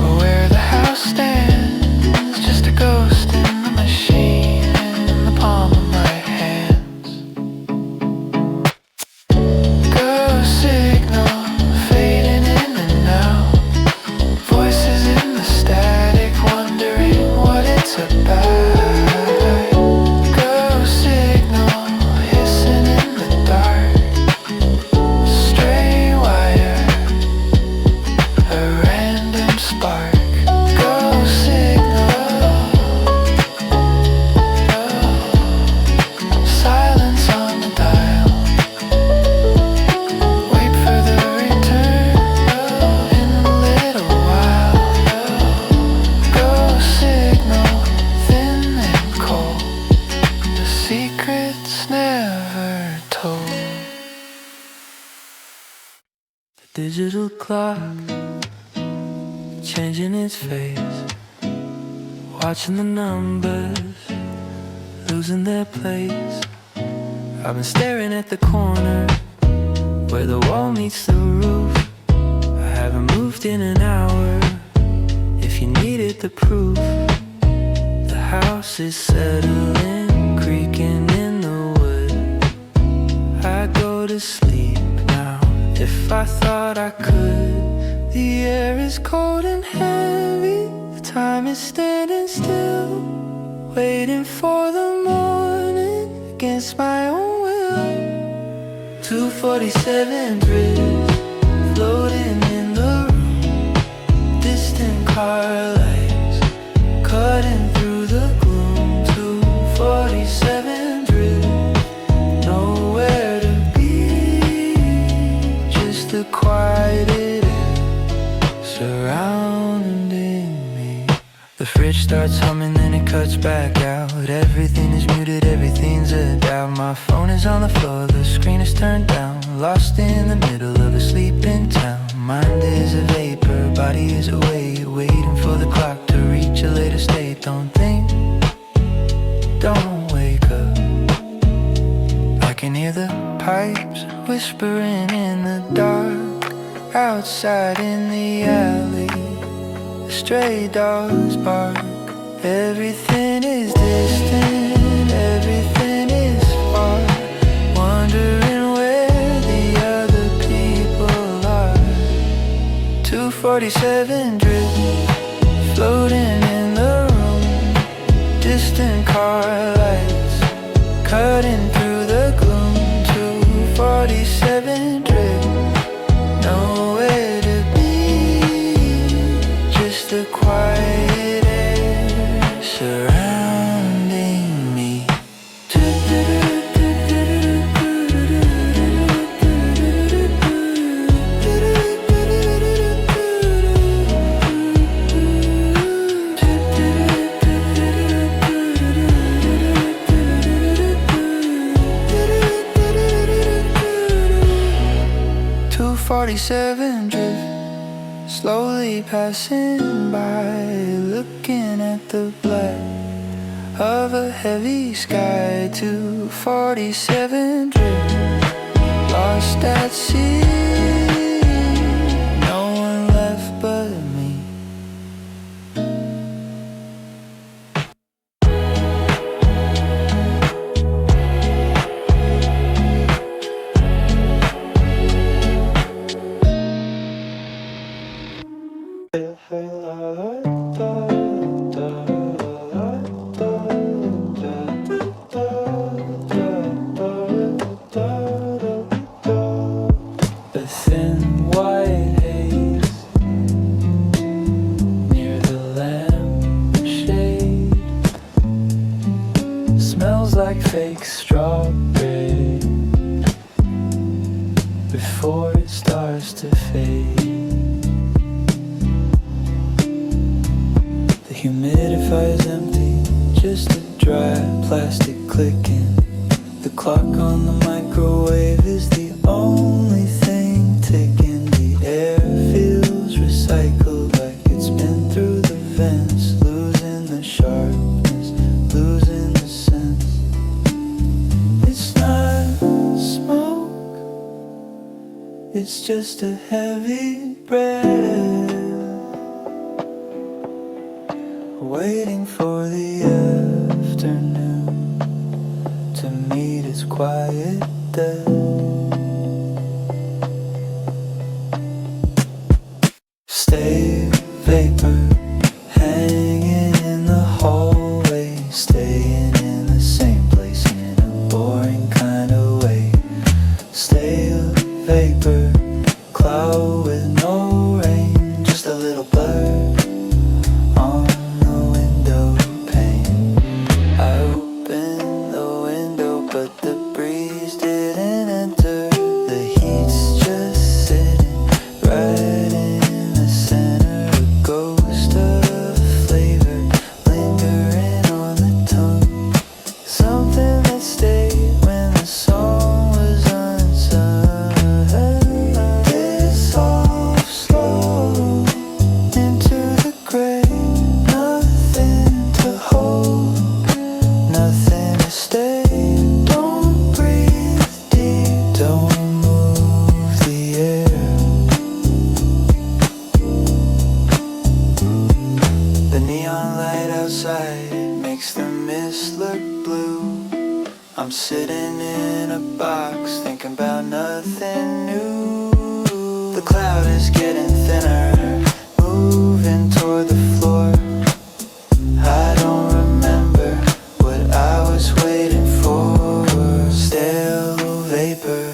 or where the house stands, just a ghost in the machine in the palm of my hands. Ghost signal fading in and out, voices in the static wondering what it's about. Ghost signal hissing in the dark, stray wire, a random spark. Ghost signal, silence on the dial. Wait for the return in a little while. Ghost signal, thin and cold, the secrets never told. The digital clock changing its face, watching the numbers losing their place. I've been staring at the corner where the wall meets the roof. I haven't moved in an hour, if you needed the proof. The house is settling, creaking in the wood. I go to sleep now, if I thought I could. The air is cold and heavy, the time is standing still, waiting for the morning against my own will. 247 drift, floating in the room, distant car lights, cutting through the gloom. 247 drift, nowhere to be, just the quiet air surrounding me. The fridge starts humming, then it cuts back out. Everything is muted, everything's a doubt. My phone is on the floor, the screen is turned down, lost in the middle of a sleeping town. Mind is a vapor, body is awake, waiting for the clock to reach a later state. Don't think, don't wake up. I can hear the pipes whispering in the dark, outside in the alley, the stray dogs bark. Everything is distant, everything is far, wondering where the other people are. 247 drift, floating in the room, distant car lights, cutting through the gloom. 247 drift, nowhere to be, just the quiet air surrounding me. 247 drift, slowly passing by, looking at the black of a heavy sky. 247 drift, lost at sea, no one left but me. like fake strawberry before it starts to fade. The humidifier's empty, just a dry plastic clicking. The clock on the microwave is the only thing ticking. The air feels recycled like it's been through the vents, losing the sharpness, losing the sense. It's not smoke, it's just a heavy breath, waiting for the afternoon to meet its quiet death. Stay vapor, hanging in the hallway, staying in the same place in a boring kind of way. Stay a vapor, cloud with no rain, just a little blur on the window pane. I opened the window, but the breeze didn't enter. The heat's just sitting right in the center, a ghost of flavor lingering on the tongue. Something that stayed when the song was unsung. Dissolve slow into the gray. Nothing to hold, nothing to stay. Don't breathe deep, don't move the air. The neon light outside makes the mist look blue. I'm sitting in a box thinking about nothing new. The cloud is getting thinner, moving toward the floor. I don't remember what I was waiting for. Stale vapor,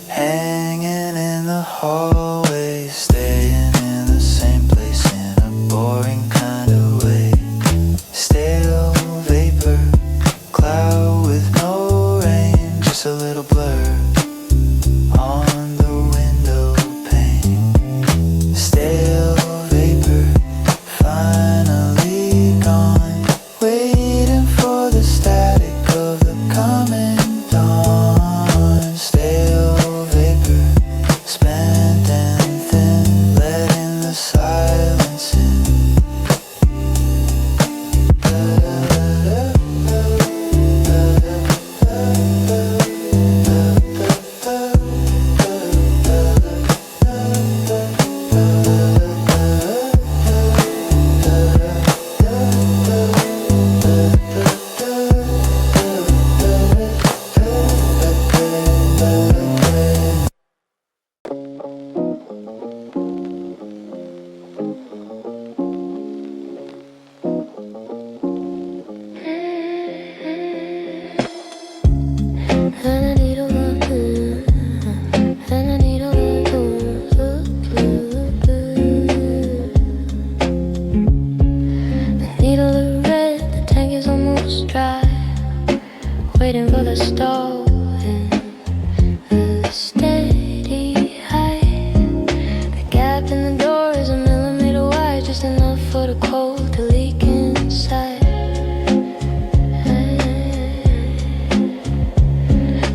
hanging in the hallway, staying in the same place in a boring kind of way. Stale vapor, cloud with no rain, just a little blur on the window pane. Stale vapor, finally gone, waiting for the static of the coming dawn. Stale vapor, spent and thin, letting the silence in. Waiting for the stall and a steady height. The gap in the door is a millimeter wide, just enough for the cold to leak inside.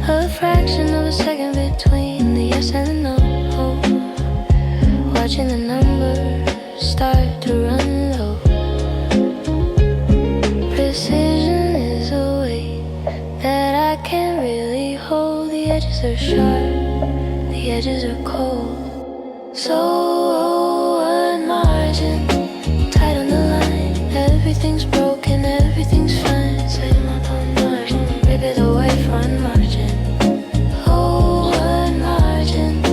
A fraction of a second between the yes and the no. Watching the numbers start to run low. Precision is a weight that I can't really hold. The edges are sharp, the edges are cold. So one margin, tight on the line. Everything's broken, everything's fine. Say I'm up on margin, rip it away front margin. Oh, one margin,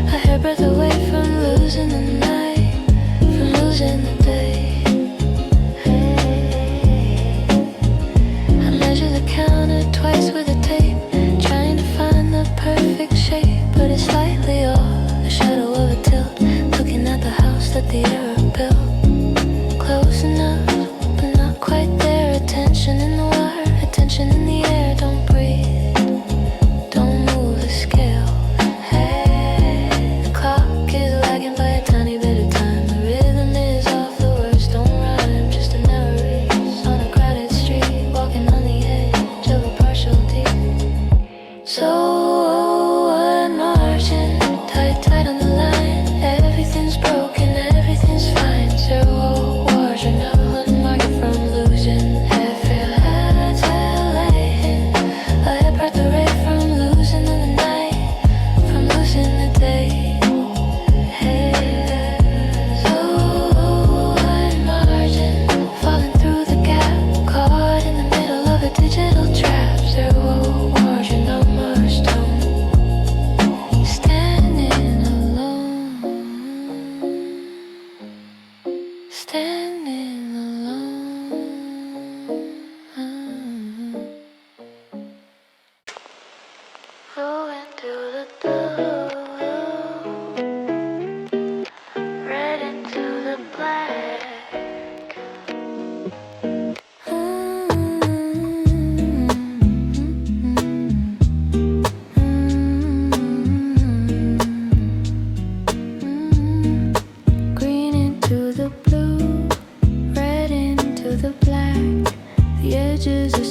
a hairbreadth away from losing the night, from losing the day. I measure the counter twice with a tape, trying to find the perfect shape, but it's slightly off, a shadow of a tilt, looking at the house that the era built. Close enough, but not quite there. Attention in the wire, attention in the air. Don't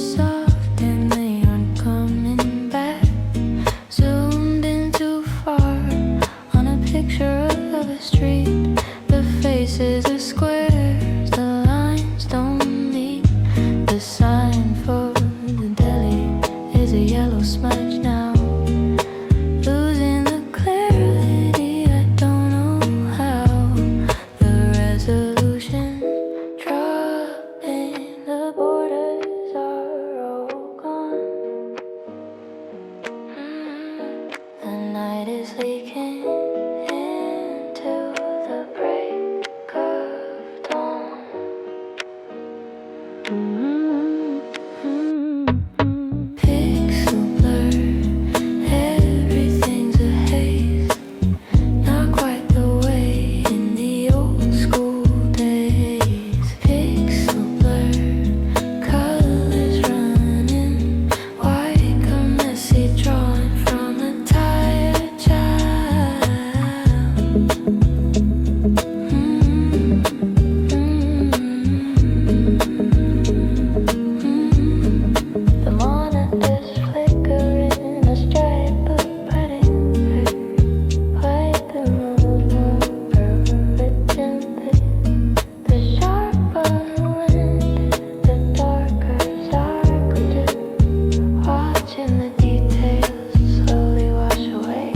soft and they aren't coming back. Zoomed in too far on a picture of a street. The faces are squares, the lines don't meet. The sign for the deli is a yellow smudge now. Losing the clarity, I don't know how. The resolution dropping, the borders are all gone. The night is leaking into the break of dawn. Pixel blur, everything's a haze. Not quite the way in the old school days. Pixel blur, colors running white, a messy drawing from a tired child. The monitor's flickering, a stripe of printing. Quite the rules were written. The sharper wind, the darker dark blue. Watching the details slowly wash away.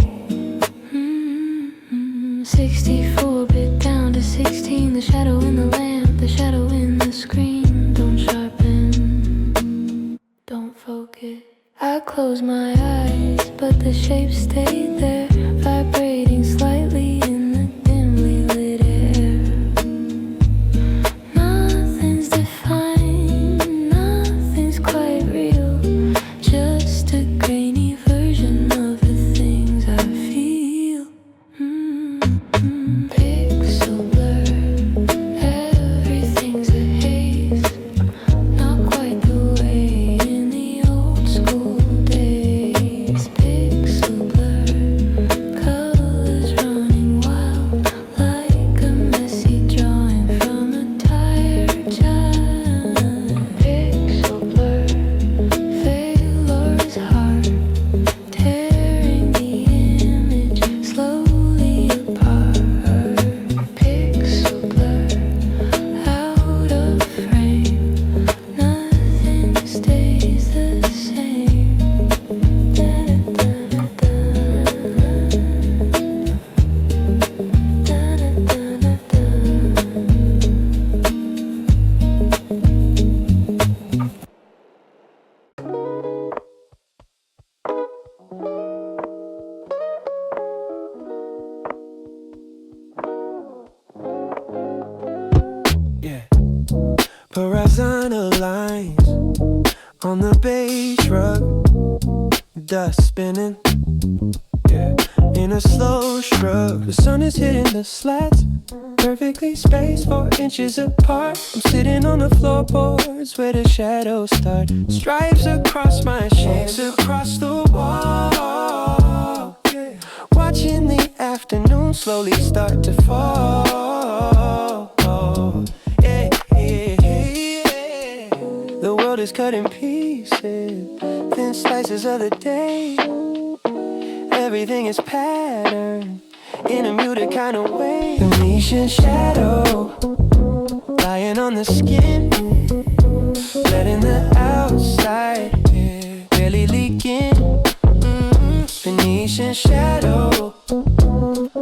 64-bit down to 16. The shadow in the lamp, the shadow in the screen. Don't sharpen, don't focus. I close my eyes, but the shapes stay there, vibrating slightly in the dimly lit air. Nothing's defined, nothing's quite real, just a grainy version of the things I feel. Pixel blur, everything's a haze. Not quite the way in the old school days. Pixel blur, colors running wild, like a messy drawing from a tired child. Pixel blur, failure is hard, tearing the image slowly apart. Pixel blur, out of frame, nothing stays the same. Yeah. Horizontal lines on the beige rug, dust spinning. Yeah. In a slow shrug, the sun is hitting the slats, perfectly spaced 4 inches apart. I'm sitting on the floorboards where the shadows start. Stripes across my shapes across the wall. Yeah. Watching the afternoon slowly start to fall. Yeah, yeah, yeah. The world is cut in pieces, thin slices of the day. Everything is patterned in a muted kind of way. Venetian shadow lying on the skin, letting the outside barely leak in. Venetian shadow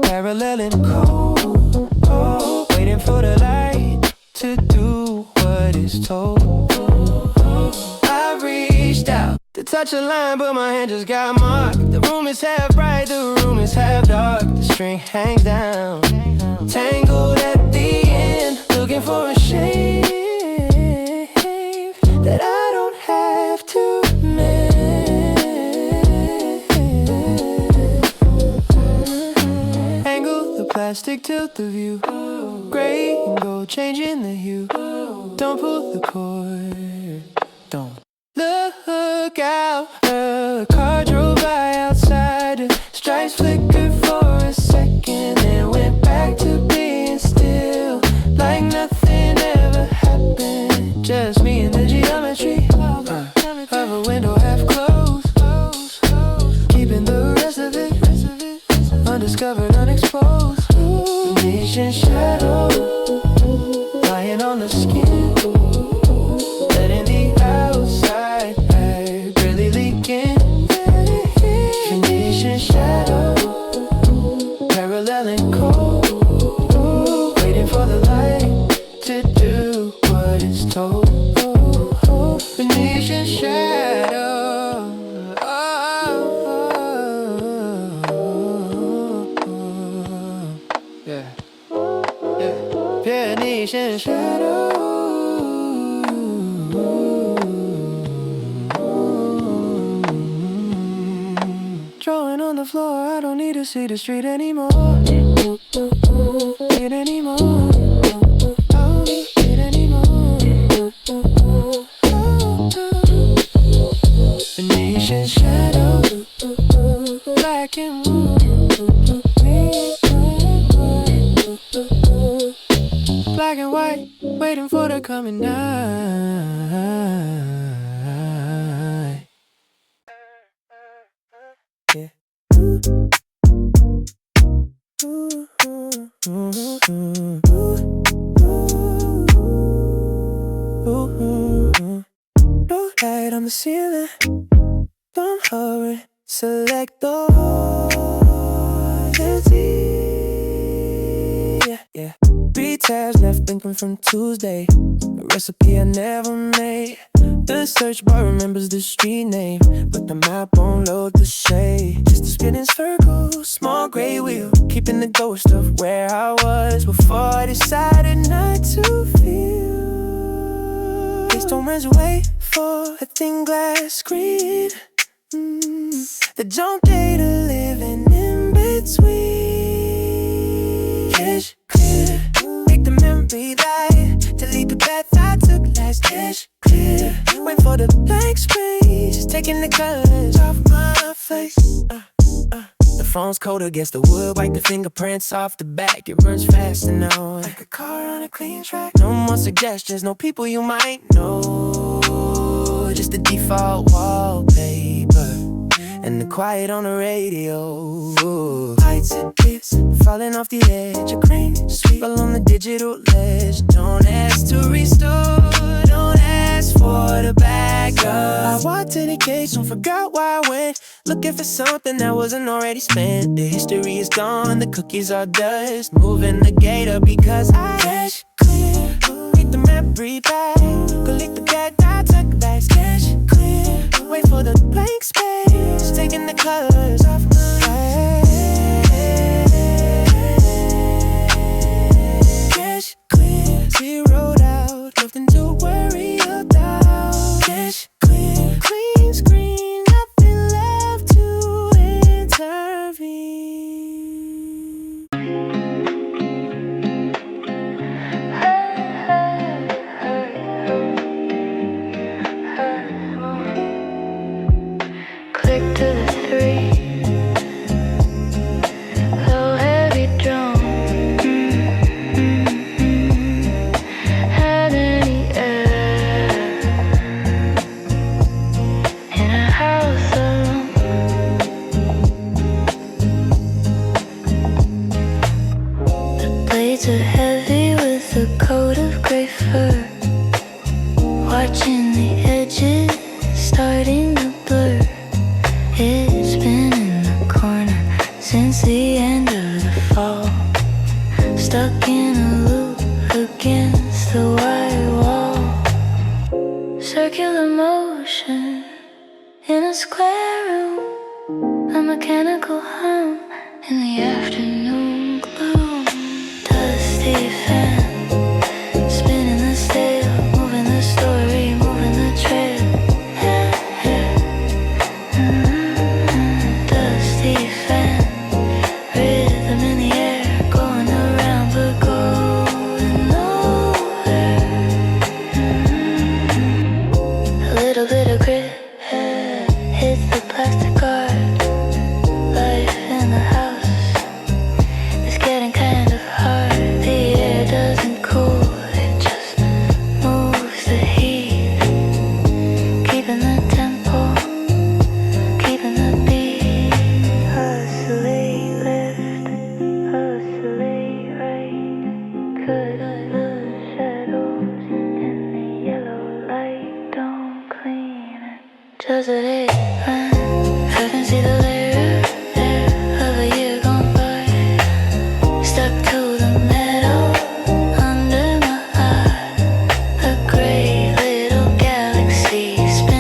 parallel and cold, waiting for the light to do what is told. I reached out to touch a line, but my hand just got marked. The room is half bright, the room is half dark. The string hangs down, tangled at the end, looking for a shape that I don't have to make. Angle the plastic, tilt the view, gray and gold changing the hue. Don't pull the cord, don't look out. A car drove by outside, the stripes flickered for a second, then went back to being still, like nothing ever happened. Just me and the geometry. Venetian shadow. Yeah, yeah. Venetian shadow. Drawing on the floor, I don't need to see the street anymore. It anymore. Oh, it anymore. Venetian shadow, black and black and white, waiting for the coming night. Yeah. No light on the ceiling. Don't hurry. Select all. Yeah. 3 tabs left thinking from Tuesday. A recipe I never made. The search bar remembers the street name, but the map won't load the shade. Just a spinning circle, small gray wheel, keeping the ghost of where I was before I decided not to feel. Please don't run away for a thin glass screen that don't date a living in between. Cash clear, make the memory die. Delete the path I took last. Cash clear, wait for the blank space, taking the colors off my face. The phone's cold against the wood, wipe the fingerprints off the back. It runs fast and now, like a car on a clean track. No more suggestions, no people you might know. Just the default wallpaper and the quiet on the radio. Lights and beats falling off the edge. A green sweep along the digital ledge. Don't ask to restore, don't ask for the backup. I walked to the gate, so forgot where I went, looking for something that wasn't already spent. The history is gone, the cookies are dust. Moving the gate up because I cash clear. Keep the memory back, collect the bad I took back. Cash clear, wait for the blank space, taking the colors off my face. Cash clear, zeroed out, nothing to worry about. Cash clear, clean screen, nothing left to intervene. Click to the 3, low heavy drum, head in the air, in a house alone. The blades are heavy with a coat of gray fur, watching the edges starting to blur. It's been in the corner since the end of the fall, stuck in a loop against the white wall. Circular motion in a square room, a mechanical hum in the afternoon gloom. Dusty fan spinning the sail, moving the story, moving the trail. Dusty fan, rhythm in the air, going around but going nowhere. A little bit of grit hits the plastic guard. Life in the house is getting kind of hard. The air doesn't cool, it just moves the heat, keeping the tempo, keeping the beat. Hustlate left, hustlate right. Could the shadows in the yellow light don't clean it? Does it run? I can see the layer of a year gone by, stuck to the metal under my eye. A gray little galaxy spinning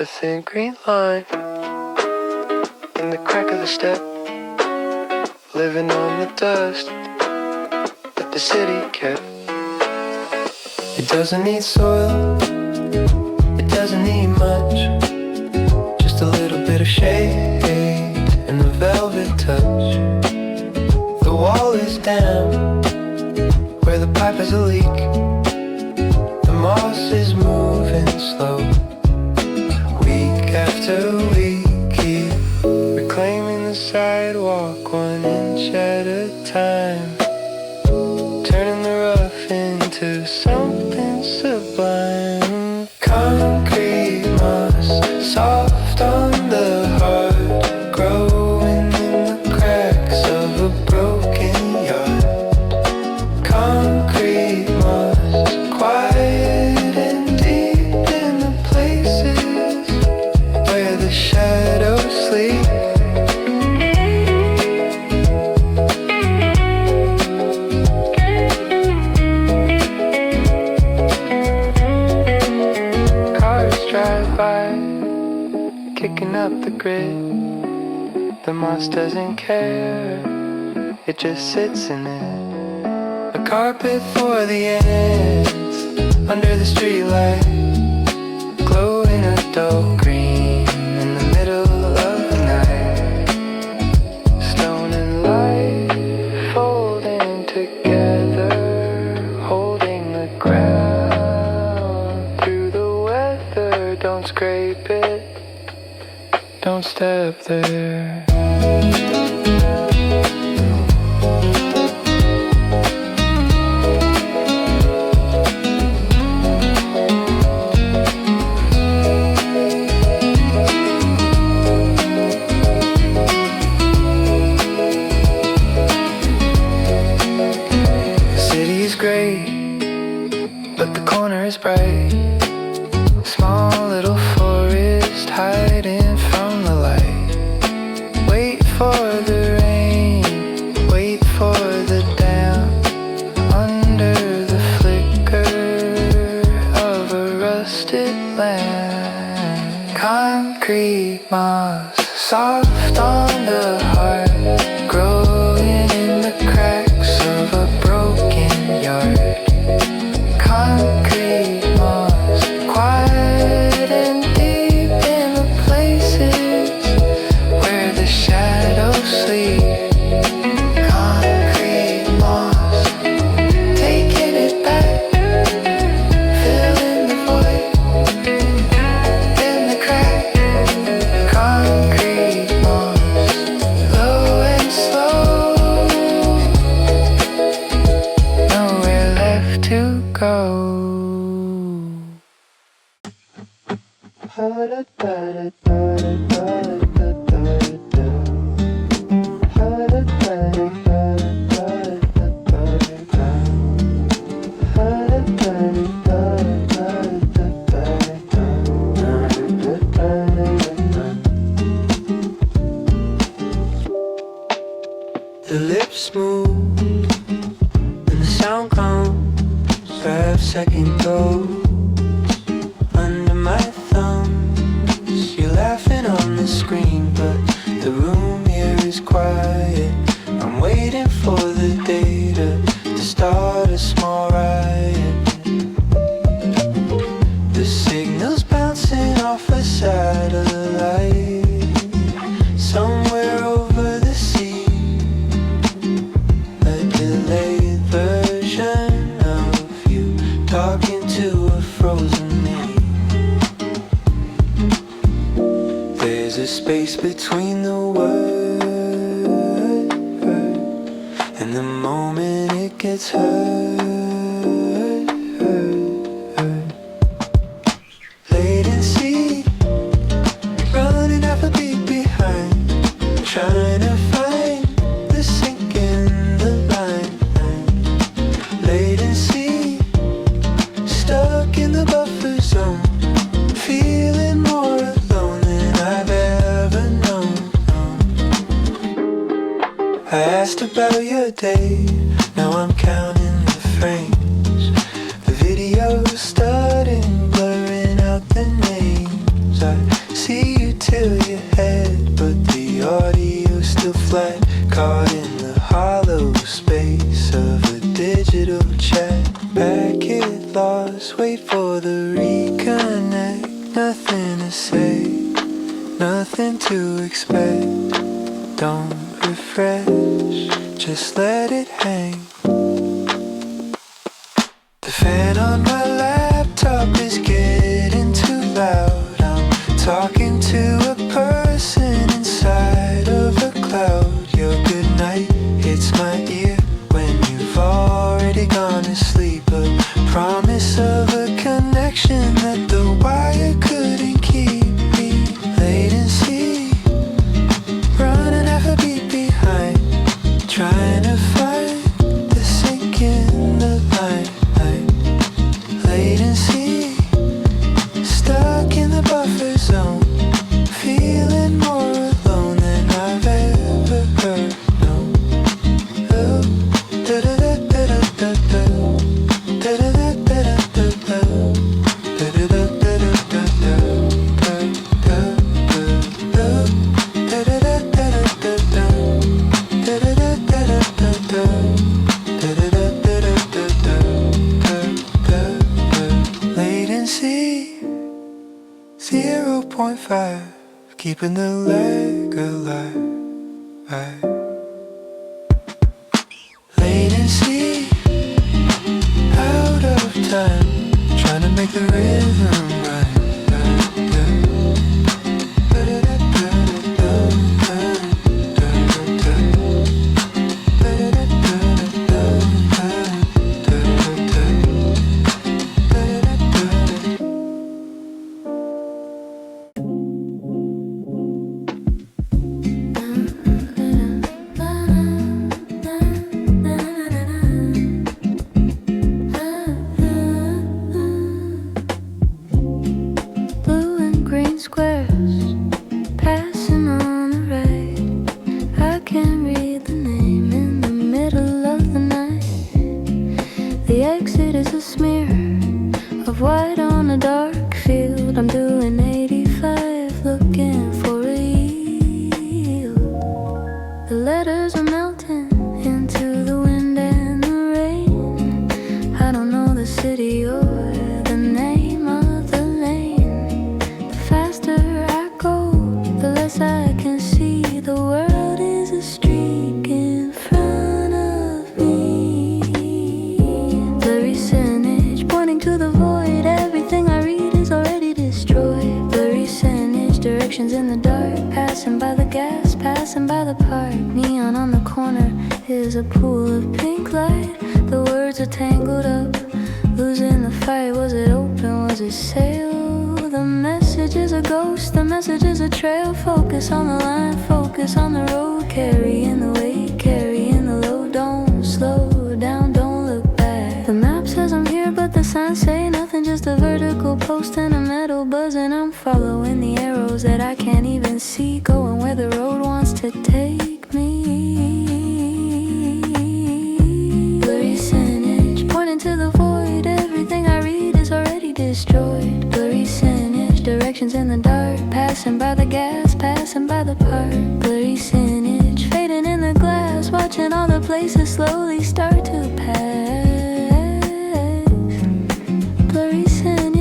a thin green line in the crack of the step, living on the dust that the city kept. It doesn't need soil, it doesn't need much, just a little bit of shade and the velvet touch. The wall is damp where the pipe has a leak. The moss is moving slow. Week after week, keep reclaiming the sidewalk 1 inch at a time, turning the rough into something sublime. Concrete moss, soft on the heart, growing in the cracks of a broken yard. Concrete moss, quiet and deep in the places where the shadows sleep. Drive by, kicking up the grid. The moss doesn't care, it just sits in it. A carpet for the ants under the streetlight, glowing a dull green in the middle of the night. Stone and light folding together, holding the ground. Don't scrape it, don't step there. The city's great, but the corner is bright. Small little forest hiding from the light. Wait for the rain, wait for the damp, under the flicker of a rusted lamp. Concrete moss, soft on the heart, growing in the cracks of a broken yard. Concrete moss, quiet and deep in the places where the shadows sleep. Concrete moss, taking it back, filling the void in the crack. Concrete moss, low and slow, nowhere left to go. The lips move and the sound comes, 5-second goes under my thumbs. You're laughing on the screen, but the room here is quiet. I'm waiting for the data to start a small riot. The signal's bouncing off a satellite somewhere over the sea. A delayed version of you talking to a frozen me. There's a space between the words, and the moment it gets hurt. Latency, running half a beat behind, trying to find the sink in the line. Latency, stuck in the buffer zone, feeling more alone than I've ever known. I asked about your day, now I'm counting the frames. The video's starting, blurring out the names. I flat, caught in the hollow space of a digital chat. Packet lost, wait for the reconnect. Nothing to say, nothing to expect. Don't refresh, just let it hang. The fan on my laptop is getting too loud. I'm talking to a person inside of a cloud. Your good night hits my ear when you've already gone to sleep. A promise of a connection that the wire couldn't keep. Me latency, running half a beat behind, trying to find the sync in the line. Latency, stuck in the buffer zone, feeling more alone than I've ever heard. No. Oh. Da-da-da-da-da-da-da. Da-da-da-da-da-da-da. Da-da-da-da-da-da-da. Da-da-da-da-da-da. Da-da-da-da-da-da. Latency 0.5, keeping the lag alive. Latency out of time, trying to make the rhythm right. In the dark, passing by the gas, passing by the park. Neon on the corner is a pool of pink light. The words are tangled up, losing the fight. Was it open, was it sail? The message is a ghost, the message is a trail. Focus on the line, focus on the road. Carrying the weight, carrying the load. Don't slow down, don't look back. The map says I'm here, but the signs say nothing. Just a vertical post and a metal buzzing. I'm following the arrows that I can't even see, going where the road wants to take me. Blurry signage, pointing to the void. Everything I read is already destroyed. Blurry signage, directions in the dark, passing by the gas, passing by the park. Blurry signage, fading in the glass, watching all the places slowly start to pass. Blurry signage.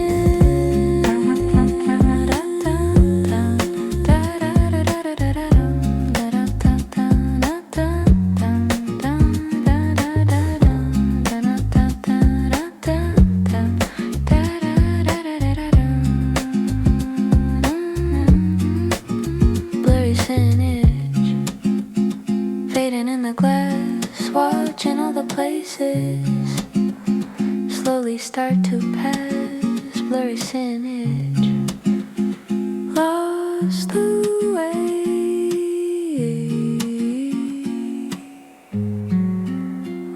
Slowly start to pass. Blurry signage, lost the way.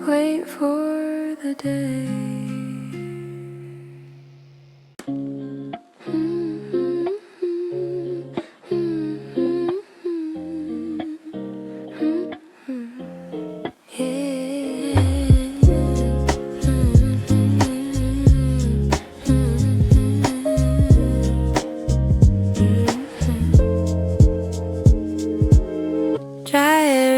Wait for the day. Try it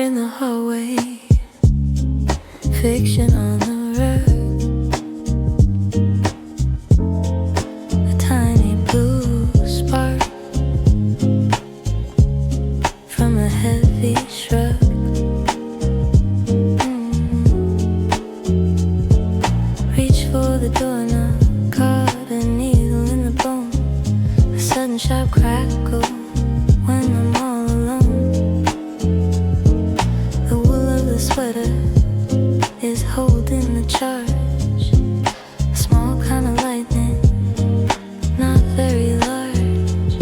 doorknob, caught a needle in the bone. A sudden sharp crackle when I'm all alone. The wool of the sweater is holding the charge. A small kind of lightning, not very large.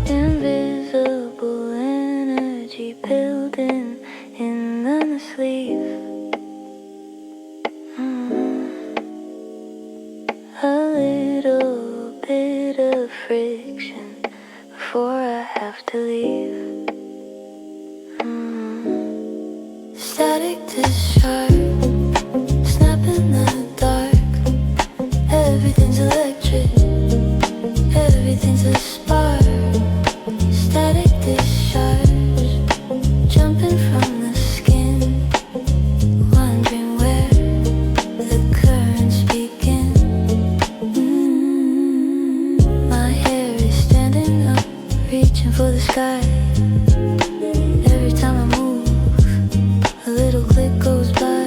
Invisible energy building in the sleeve. A little bit of friction before I have to leave. Static discharge, snap in the dark. Everything's electric, everything's a spark. Static discharge, jumping from the skin, wondering where the currents begin. My hair is standing up, reaching for the sky. Every time I move, a little click goes by.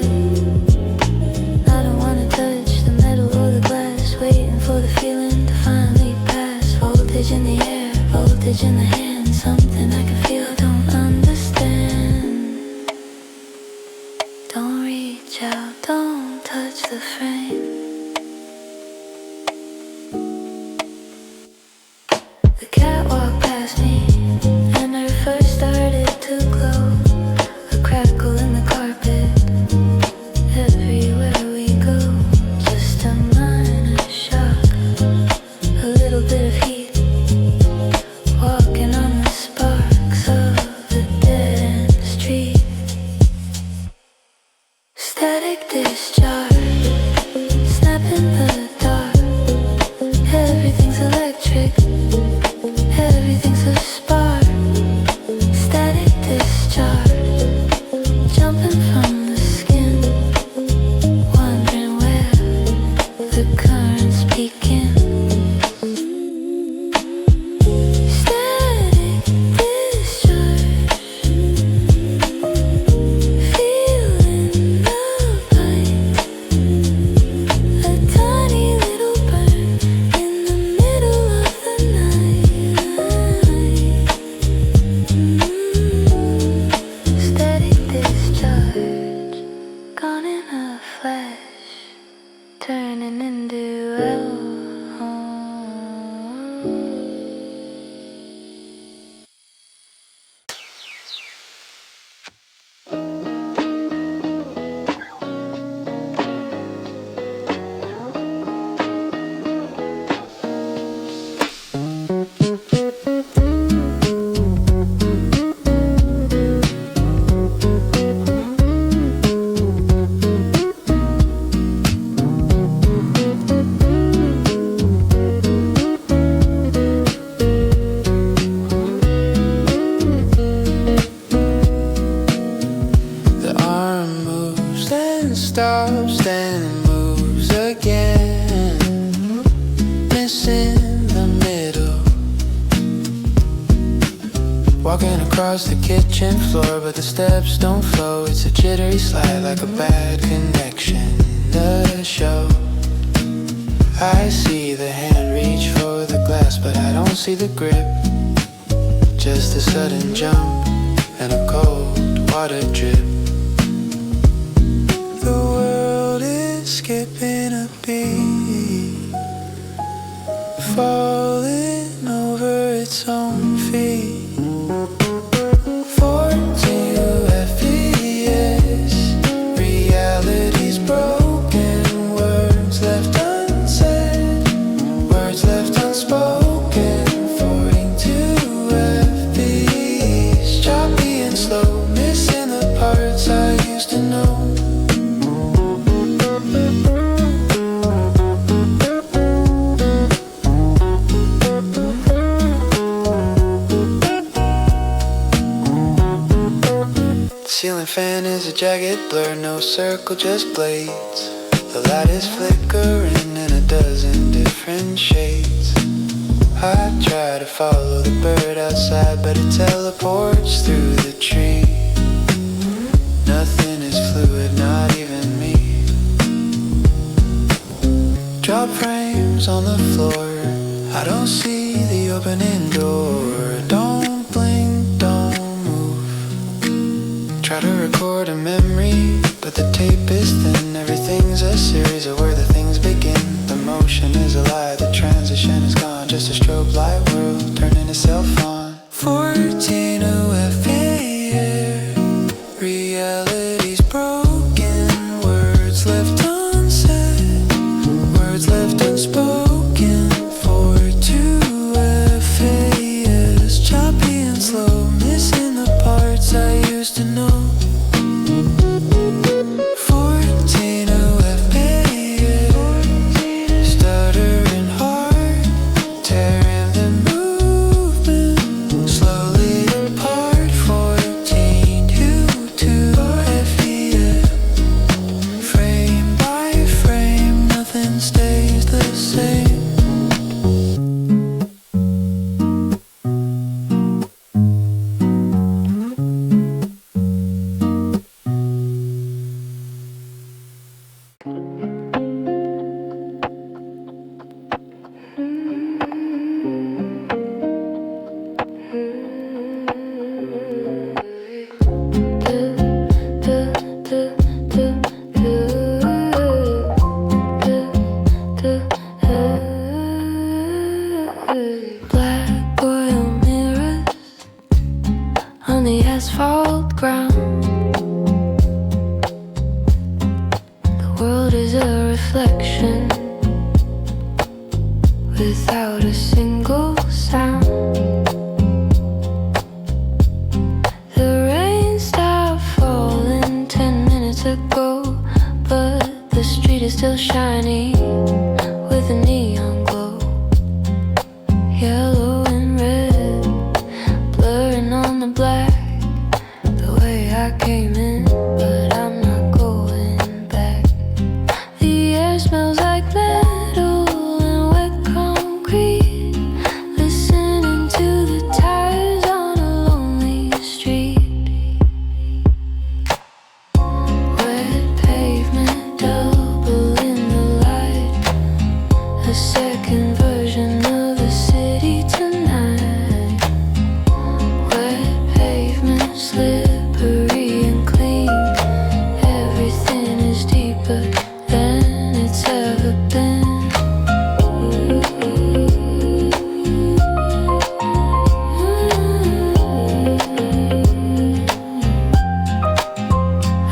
I don't wanna touch the metal or the glass, waiting for the feeling to finally pass. Voltage in the air, voltage in the hand, something I can feel, don't understand. Don't reach out, don't touch the frame. The cat walked past me, and her fur started to glow. A crackle in the carpet, everywhere we go. Just a minor shock, a little bit of heat, walking on the sparks of a dead-end street. Static discharge, snap in the dark. Everything's electric, everything's a spark. Static discharge, jumping from the skin, wondering where the currents begin. Static discharge, feeling the bite. A tiny little burn in the middle of the night. Static discharge, gone in a flash, turning into hell. The arm moves, then stops, then moves again. Missing the middle. Walking across the kitchen floor, but the steps don't flow. It's a jittery slide like a bad connection. The show. I see the hand reach for the glass, but I don't see the grip. Just a sudden jump and a cold water drip. The world is skipping a beat, falling over its own feet. 42 FPS, reality's broken. Words left unsaid, words left unspoken. 42 FPS, choppy and slow, missing the parts I used to know. Ceiling fan is a jagged blur, no circle, just blades. The light is flickering in a dozen different shades. I try to follow the bird outside, but it teleports through the tree. Nothing is fluid, not even me. Drop frames on the floor. I don't see the opening door. Don't blink, don't move. Try to record a memory, but the tape is thin. Everything's a series of where the things begin. The motion is a lie, the transition is gone. Just a strobe light world turning itself on. 14 OFA, reality's broken. Words left unsaid, words left unspoken. 42 FAS, choppy and slow, missing the parts I used to know. 14 OFA, stuttering heart, tearing the movement slowly apart. 14 U2 FEM, frame by frame, nothing stays the same. Black oil mirrors on the asphalt ground. The world is a reflection without a single sound. The rain stopped falling 10 minutes ago, but the street is still shiny with a neon glow. Yellow and red, blurring on the black, the way I came in, but I'm not going back. The air smells like metal and wet concrete, listening to the tires on a lonely street. Wet pavement, double in the light, a second version of the city tonight. Wet pavement, slippery and clean, everything is deeper than it's ever been.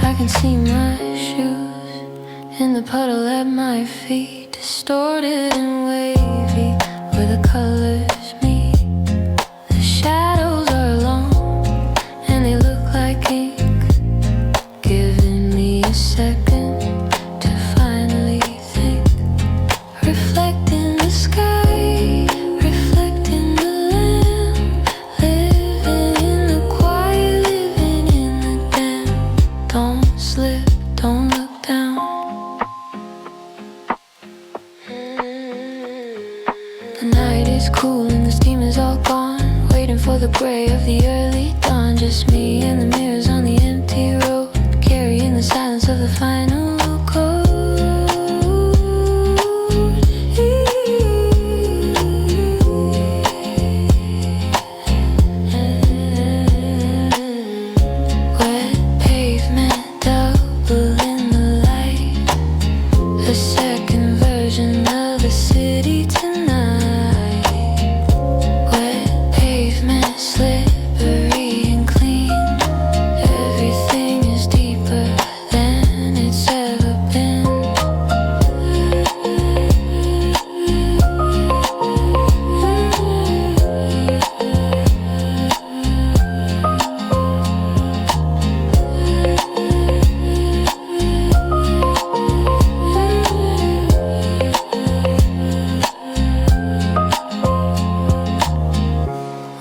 I can see my shoes in the puddle at my feet, distorted and wavy where the colors meet. The shadows are long and they look like ink, giving me a second to finally think. Reflecting the sky, reflecting the land, living in the quiet, living in the damn. Don't slip, don't look down. The night is cool and the steam is all gone, waiting for the gray of the early dawn. Just me and the mirrors on the empty road, carrying the silence of the final chord. Wet pavement, double in the light, a second version of the city tonight. Wet pavement, slippery and clean, everything is deeper than it's ever been.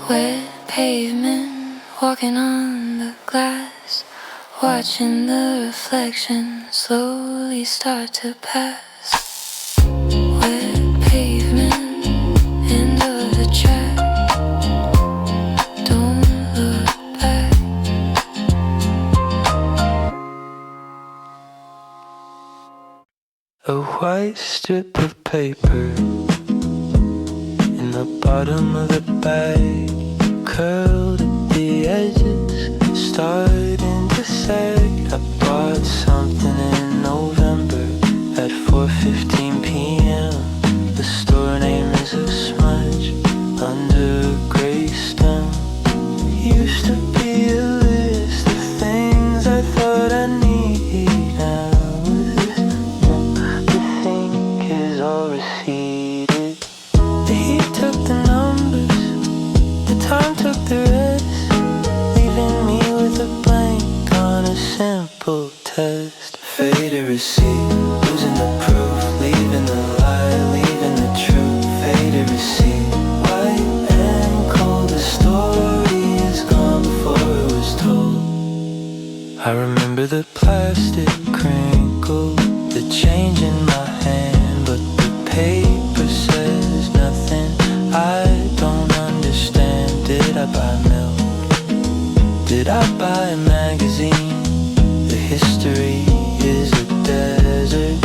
Wet pavement, walking on the glass, watching the reflection slowly start to pass. Wet pavement, end of the track, don't look back. A white strip of paper in the bottom of the bag, curled at the edges, starting to sag. I bought something in November at 4:15 p.m. The store name is a smudge under a gray stem. Used to be a list of things I thought I need. Now the sink is all receded. The heat took the numbers, the time took the rest, leaving me with a blank on a simple test. Faded receipt, losing the proof, leaving the lie, leaving the truth. Faded receipt, white and cold, the story is gone before it was told. I remember the plastic crinkle, the change in my hand, but the paper says nothing. I don't understand. Did I buy milk? Did I buy a magazine? The history is a desert,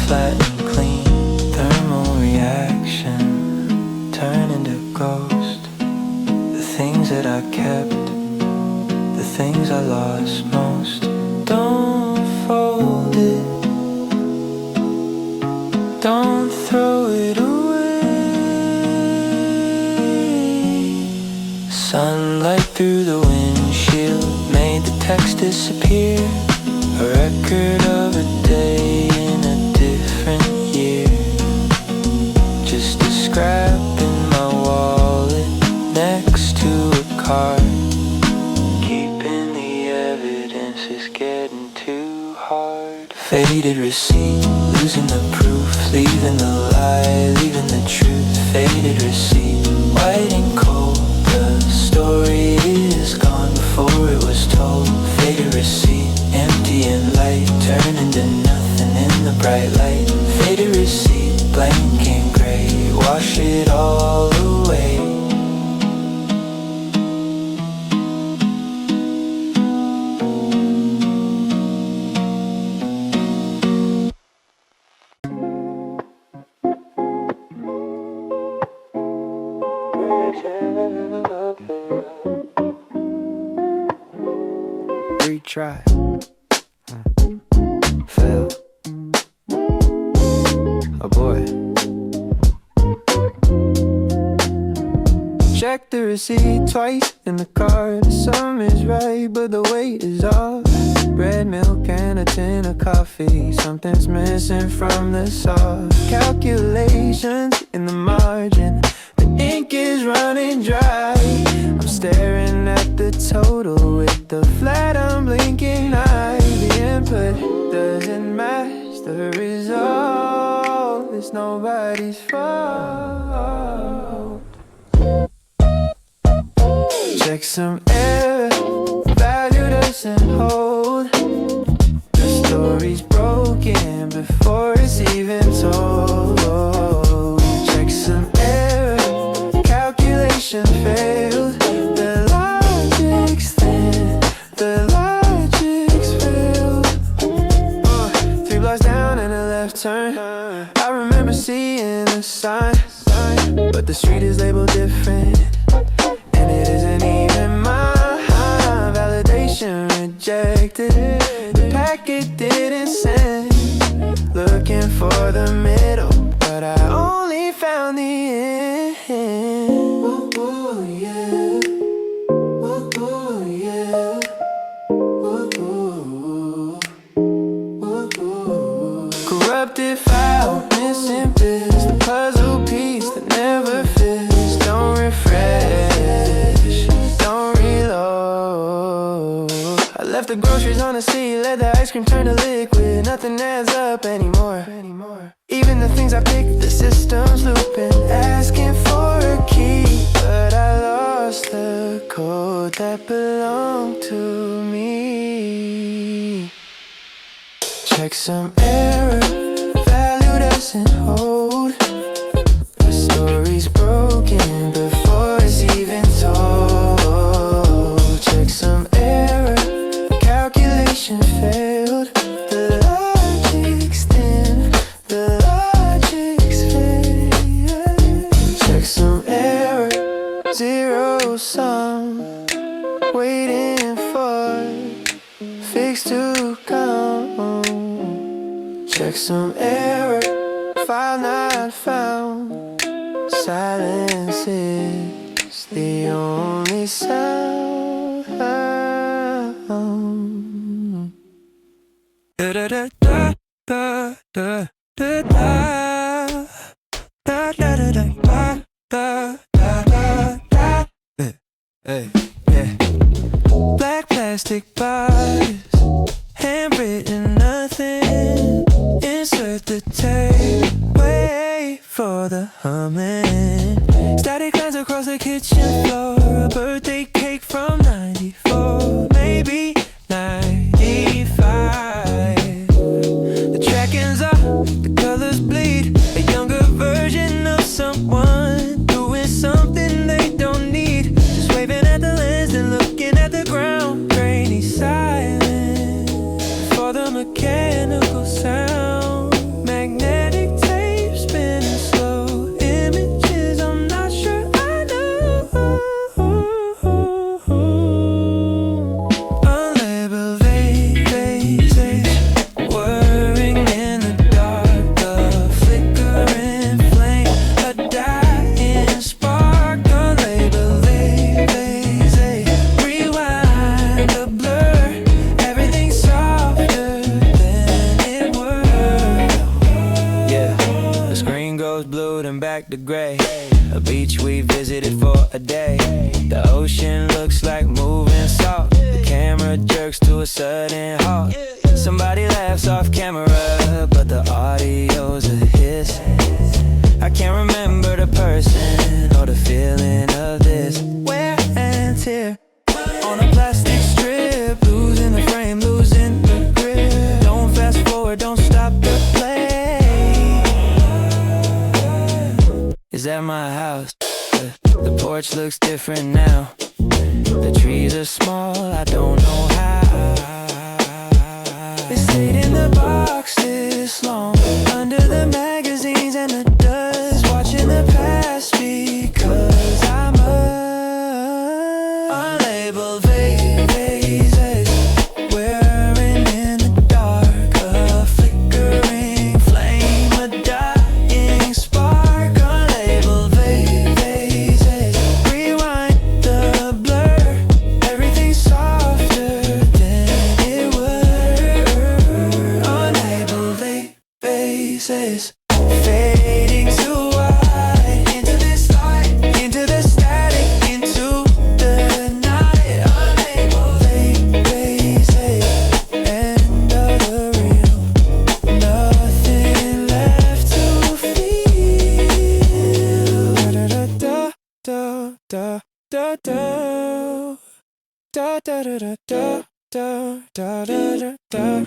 flat and clean. Thermal reaction, turn into ghost. The things that I kept, the things I lost most. Don't fold it, don't throw it away. Sunlight through the windshield made the text disappear. A record of a day in a different year. Just a scrap in my wallet next to a card. Keeping the evidence is getting too hard. Faded receipt, losing the proof, leaving the lie, leaving the truth. Faded receipt, white and cold, the story is gone before it was told. Faded receipt, empty and light, turn into nothing in the bright light. Faded receipt, blank and gray, wash it all away. Retry. Fail. Oh boy. Check the receipt twice in the car. The sum is right, but the weight is off. Bread, milk, and a tin of coffee. Something's missing from the sauce. Calculations in the margin. The ink is running dry. I'm staring at the total with the flat unblinking eye. The input doesn't match the result. It's nobody's fault. Checksum error, value doesn't hold. The story's broken before it's even told. Checksum error, calculation failed. The logic's thin, the logic's failed. 3 blocks down and a left turn. I remember seeing a sign, but the street is labeled different. And it isn't even mine. Validation rejected. The packet didn't send. Looking for the middle, but I only found the end. Ooh, ooh, yeah. Ooh, ooh, yeah. Ooh, ooh. Ooh, ooh. Corrupted file, missing bits. The puzzle piece that never fits. Don't refresh, don't reload. I left the groceries on the seat, let the ice cream turn to liquid. Nothing adds up anymore. Even the things I picked, the system's looping, asking for a key. But I lost the code that belonged to me. Checksum error, value doesn't hold. The story's broken before it's even told. Checksum error, calculation failed. The logic's thin, checksum error, file not found. Silence is the only sound. Da da da da da da da da da da da da da da da. Hey, yeah. Black plastic bodies, handwritten nothing. Insert the tape, wait for the humming. Static lines across the kitchen floor. A birthday cake from 94, maybe 95. The tracking's off, the colors bleed. A younger version of someone doing something they don't need. Just waving at the lens and looking at the ground. Grainy silence for the mechanical sound. Magnetic tape spinning slow. Images I'm not sure I know. Unlabeled vases whirring in the dark. A flickering flame, a dying spark. Unlabeled vases rewind the blur. Everything's softer than it were. Yeah, the screen goes blue then back to gray. A beach we visited for a day. The ocean looks like moving salt. The camera jerks to a sudden halt. Somebody laughs off camera, but the audio's a hiss. I can't remember the person or the feeling of this. Wear and tear on a plastic strip, losing the frame, losing the grip. Don't fast forward, don't stop the play. Is that my house? The porch looks different now. The trees are small, I don't know how. They stayed in the box this long, under the magazines and the dust, watching the past because I'm unlabeled vases whirring in the dark. A flickering flame, a dying spark. Unlabeled vases rewind the blur. Everything's softer than it were. Unlabeled vases fading to white, into this light, into the static, into the night. Unlabeled vases, end of the reel. Nothing left to feel. Da da da da da da da da da da da da da da da.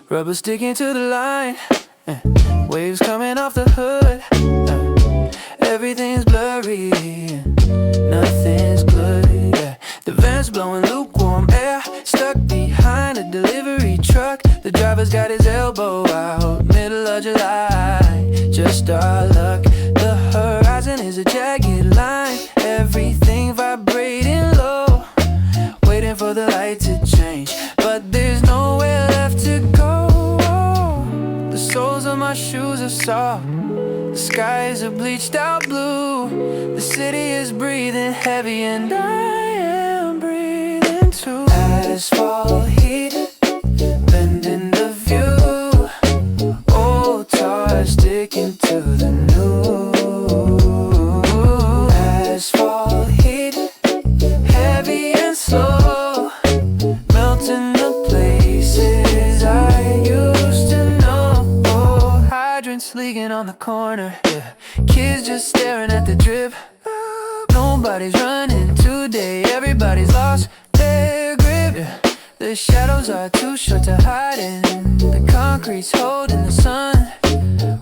Rubber sticking to the line, waves coming off the hood. Everything's blurry, nothing's good. Yeah. The vents blowing lukewarm air, stuck behind a delivery truck. The driver's got his elbow out, middle of July, just our luck. The horizon is a jagged line, everything vibrating low, waiting for the light to change, but there's nowhere left to go. The soles of my shoes are soft, the skies are bleached out blue. The city is breathing heavy and I am breathing too. Asphalt heat, bending the view. Old tar sticking to the new. Asphalt heat, heavy and slow, melting the places I used to know. Oh, hydrants leaking on the corner, yeah. Kids just staring at the drip. Nobody's running today, everybody's lost their grip, yeah. The shadows are too short to hide in. The concrete's holding the sun,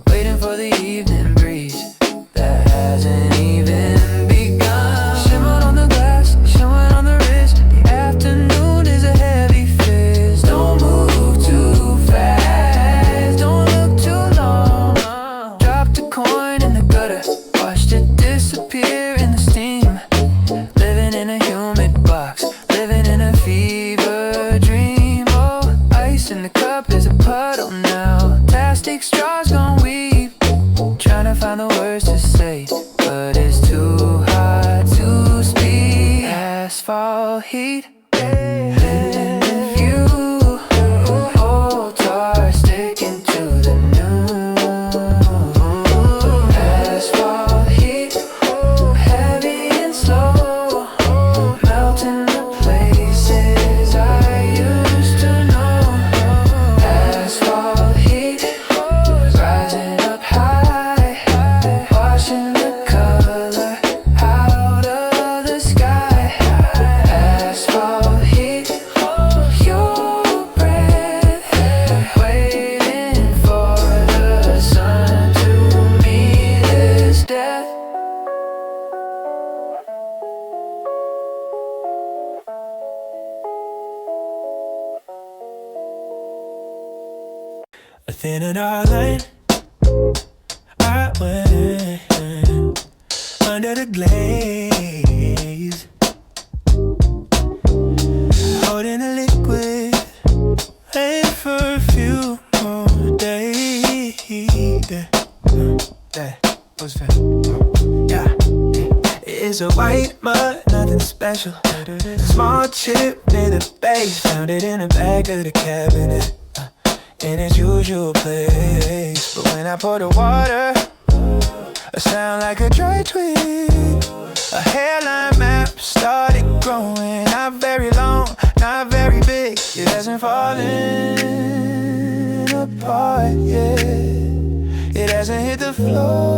waiting for the evening breeze that hasn't even begun. Shimmer on the glass, shimmer on the wrist. The afternoon is a heavy fist. Don't move too fast, don't look too long. Dropped a coin in the gutter, watched it disappear in the steam. Living in a humid box, living in a fever dream. Oh, ice in the cup is a puddle now. Plastic straws gon' weep, trying to find the words to say, but it's too hard to speak. Asphalt heat, living in view. Old tar sticking to the new. Asphalt heat, heavy and slow, melting the places I used to know. Asphalt heat, rising up high, washing the color out of the sky. Asphalt heat, your breath, waiting for the sun to meet its death. A thin and dark line, I went under the glaze, holding a liquid, waiting for a few more days. That was fair. Yeah. It's a white mud, nothing special. Small chip near the base, found it in the back of the cabinet, in its usual place. But when I pour the water, I sound like a dry twig. A hairline map started growing, not very long, not very big. It hasn't fallen apart yet. It hasn't hit the floor,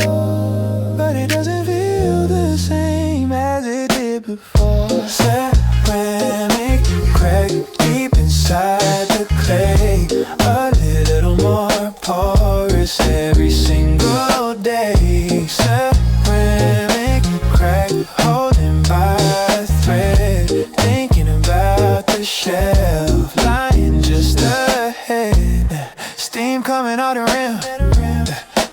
but it doesn't feel the same as it did before. Ceramic crack deep inside the clay, a little more porous every single day. Ceramic crack holding by a thread, thinking about the shelf lying just ahead. Steam coming out the rim,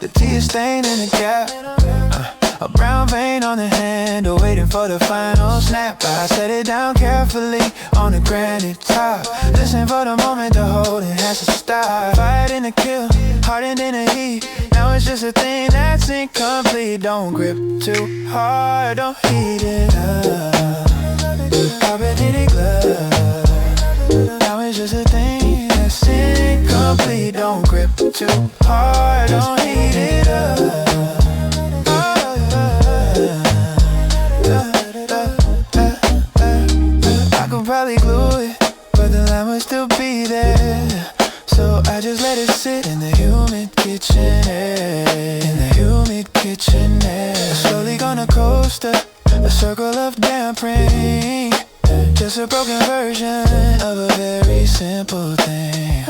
the tea is stained in the gap. A brown vein on the handle, waiting for the final snap. I set it down carefully on the granite top. Listen for the moment to hold, it has to stop. Fighting to kill, hardened in the heat. Now it's just a thing that's incomplete. Don't grip too hard, don't heat it up. Carbonated glove. Now it's just a thing that's incomplete. Don't grip too hard, don't heat it up. I could probably glue it, but the line would still be there. So I just let it sit in the humid kitchen air. In the humid kitchen air. Slowly gonna coaster, a circle of damp rain. Just a broken version of a very simple thing.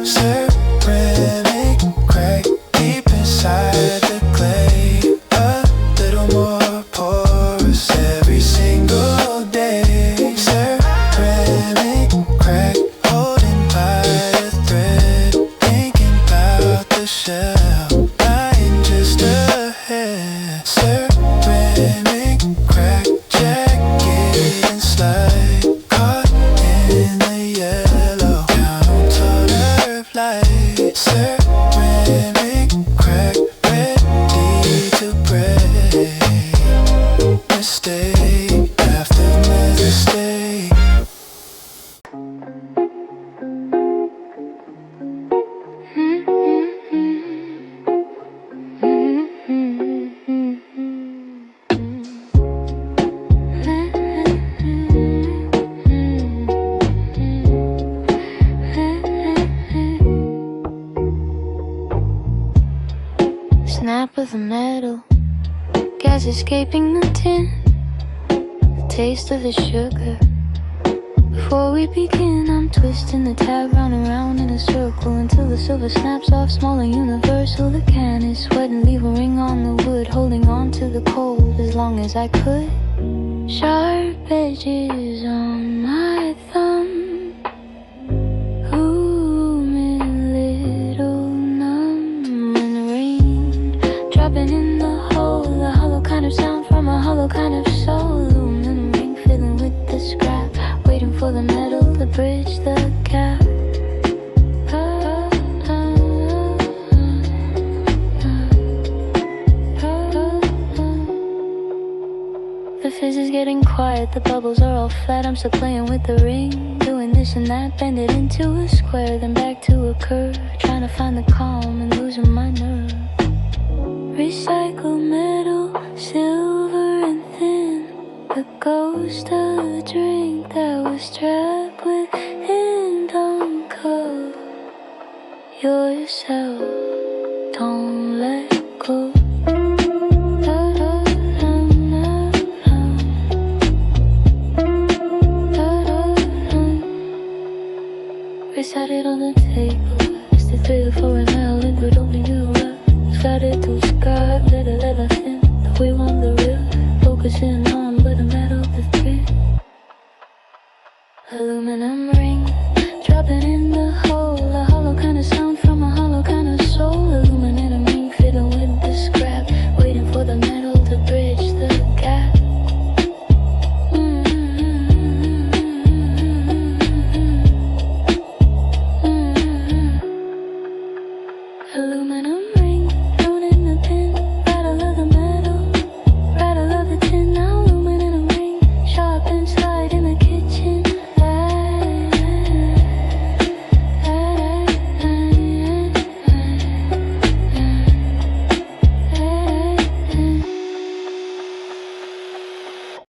Ceramic crack deep inside the clay, a little more porous every single day. Ceramic crack holding by a thread, thinking about the shell lying just ahead. Ceramic crack jacket and slide, caught in the yellow counter light. Ceramic crack ready to break. Mistake after mistake. Snap of the metal, gas escaping the tin, the taste of the sugar Before we begin, I'm twisting the tab round and round in a circle until the silver snaps off, small and universal. The can is sweating, leave a ring on the wood, holding on to the cold as long as I could. Sharp edges on my thumb, little numb, and the rain dropping in the hollow kind of sound from a hollow kind of soul. Aluminum ring filling with the scrap, waiting for the metal to bridge the gap. The fizz is getting quiet, the bubbles are all flat. I'm still playing with the ring, doing this and that, bend it into a square, then back to a curve, trying to find the calm and losing my nerve. Recycled metal, silver and thin, the ghost of a drink that was trapped within. Don't cut yourself, don't let go. Recited on the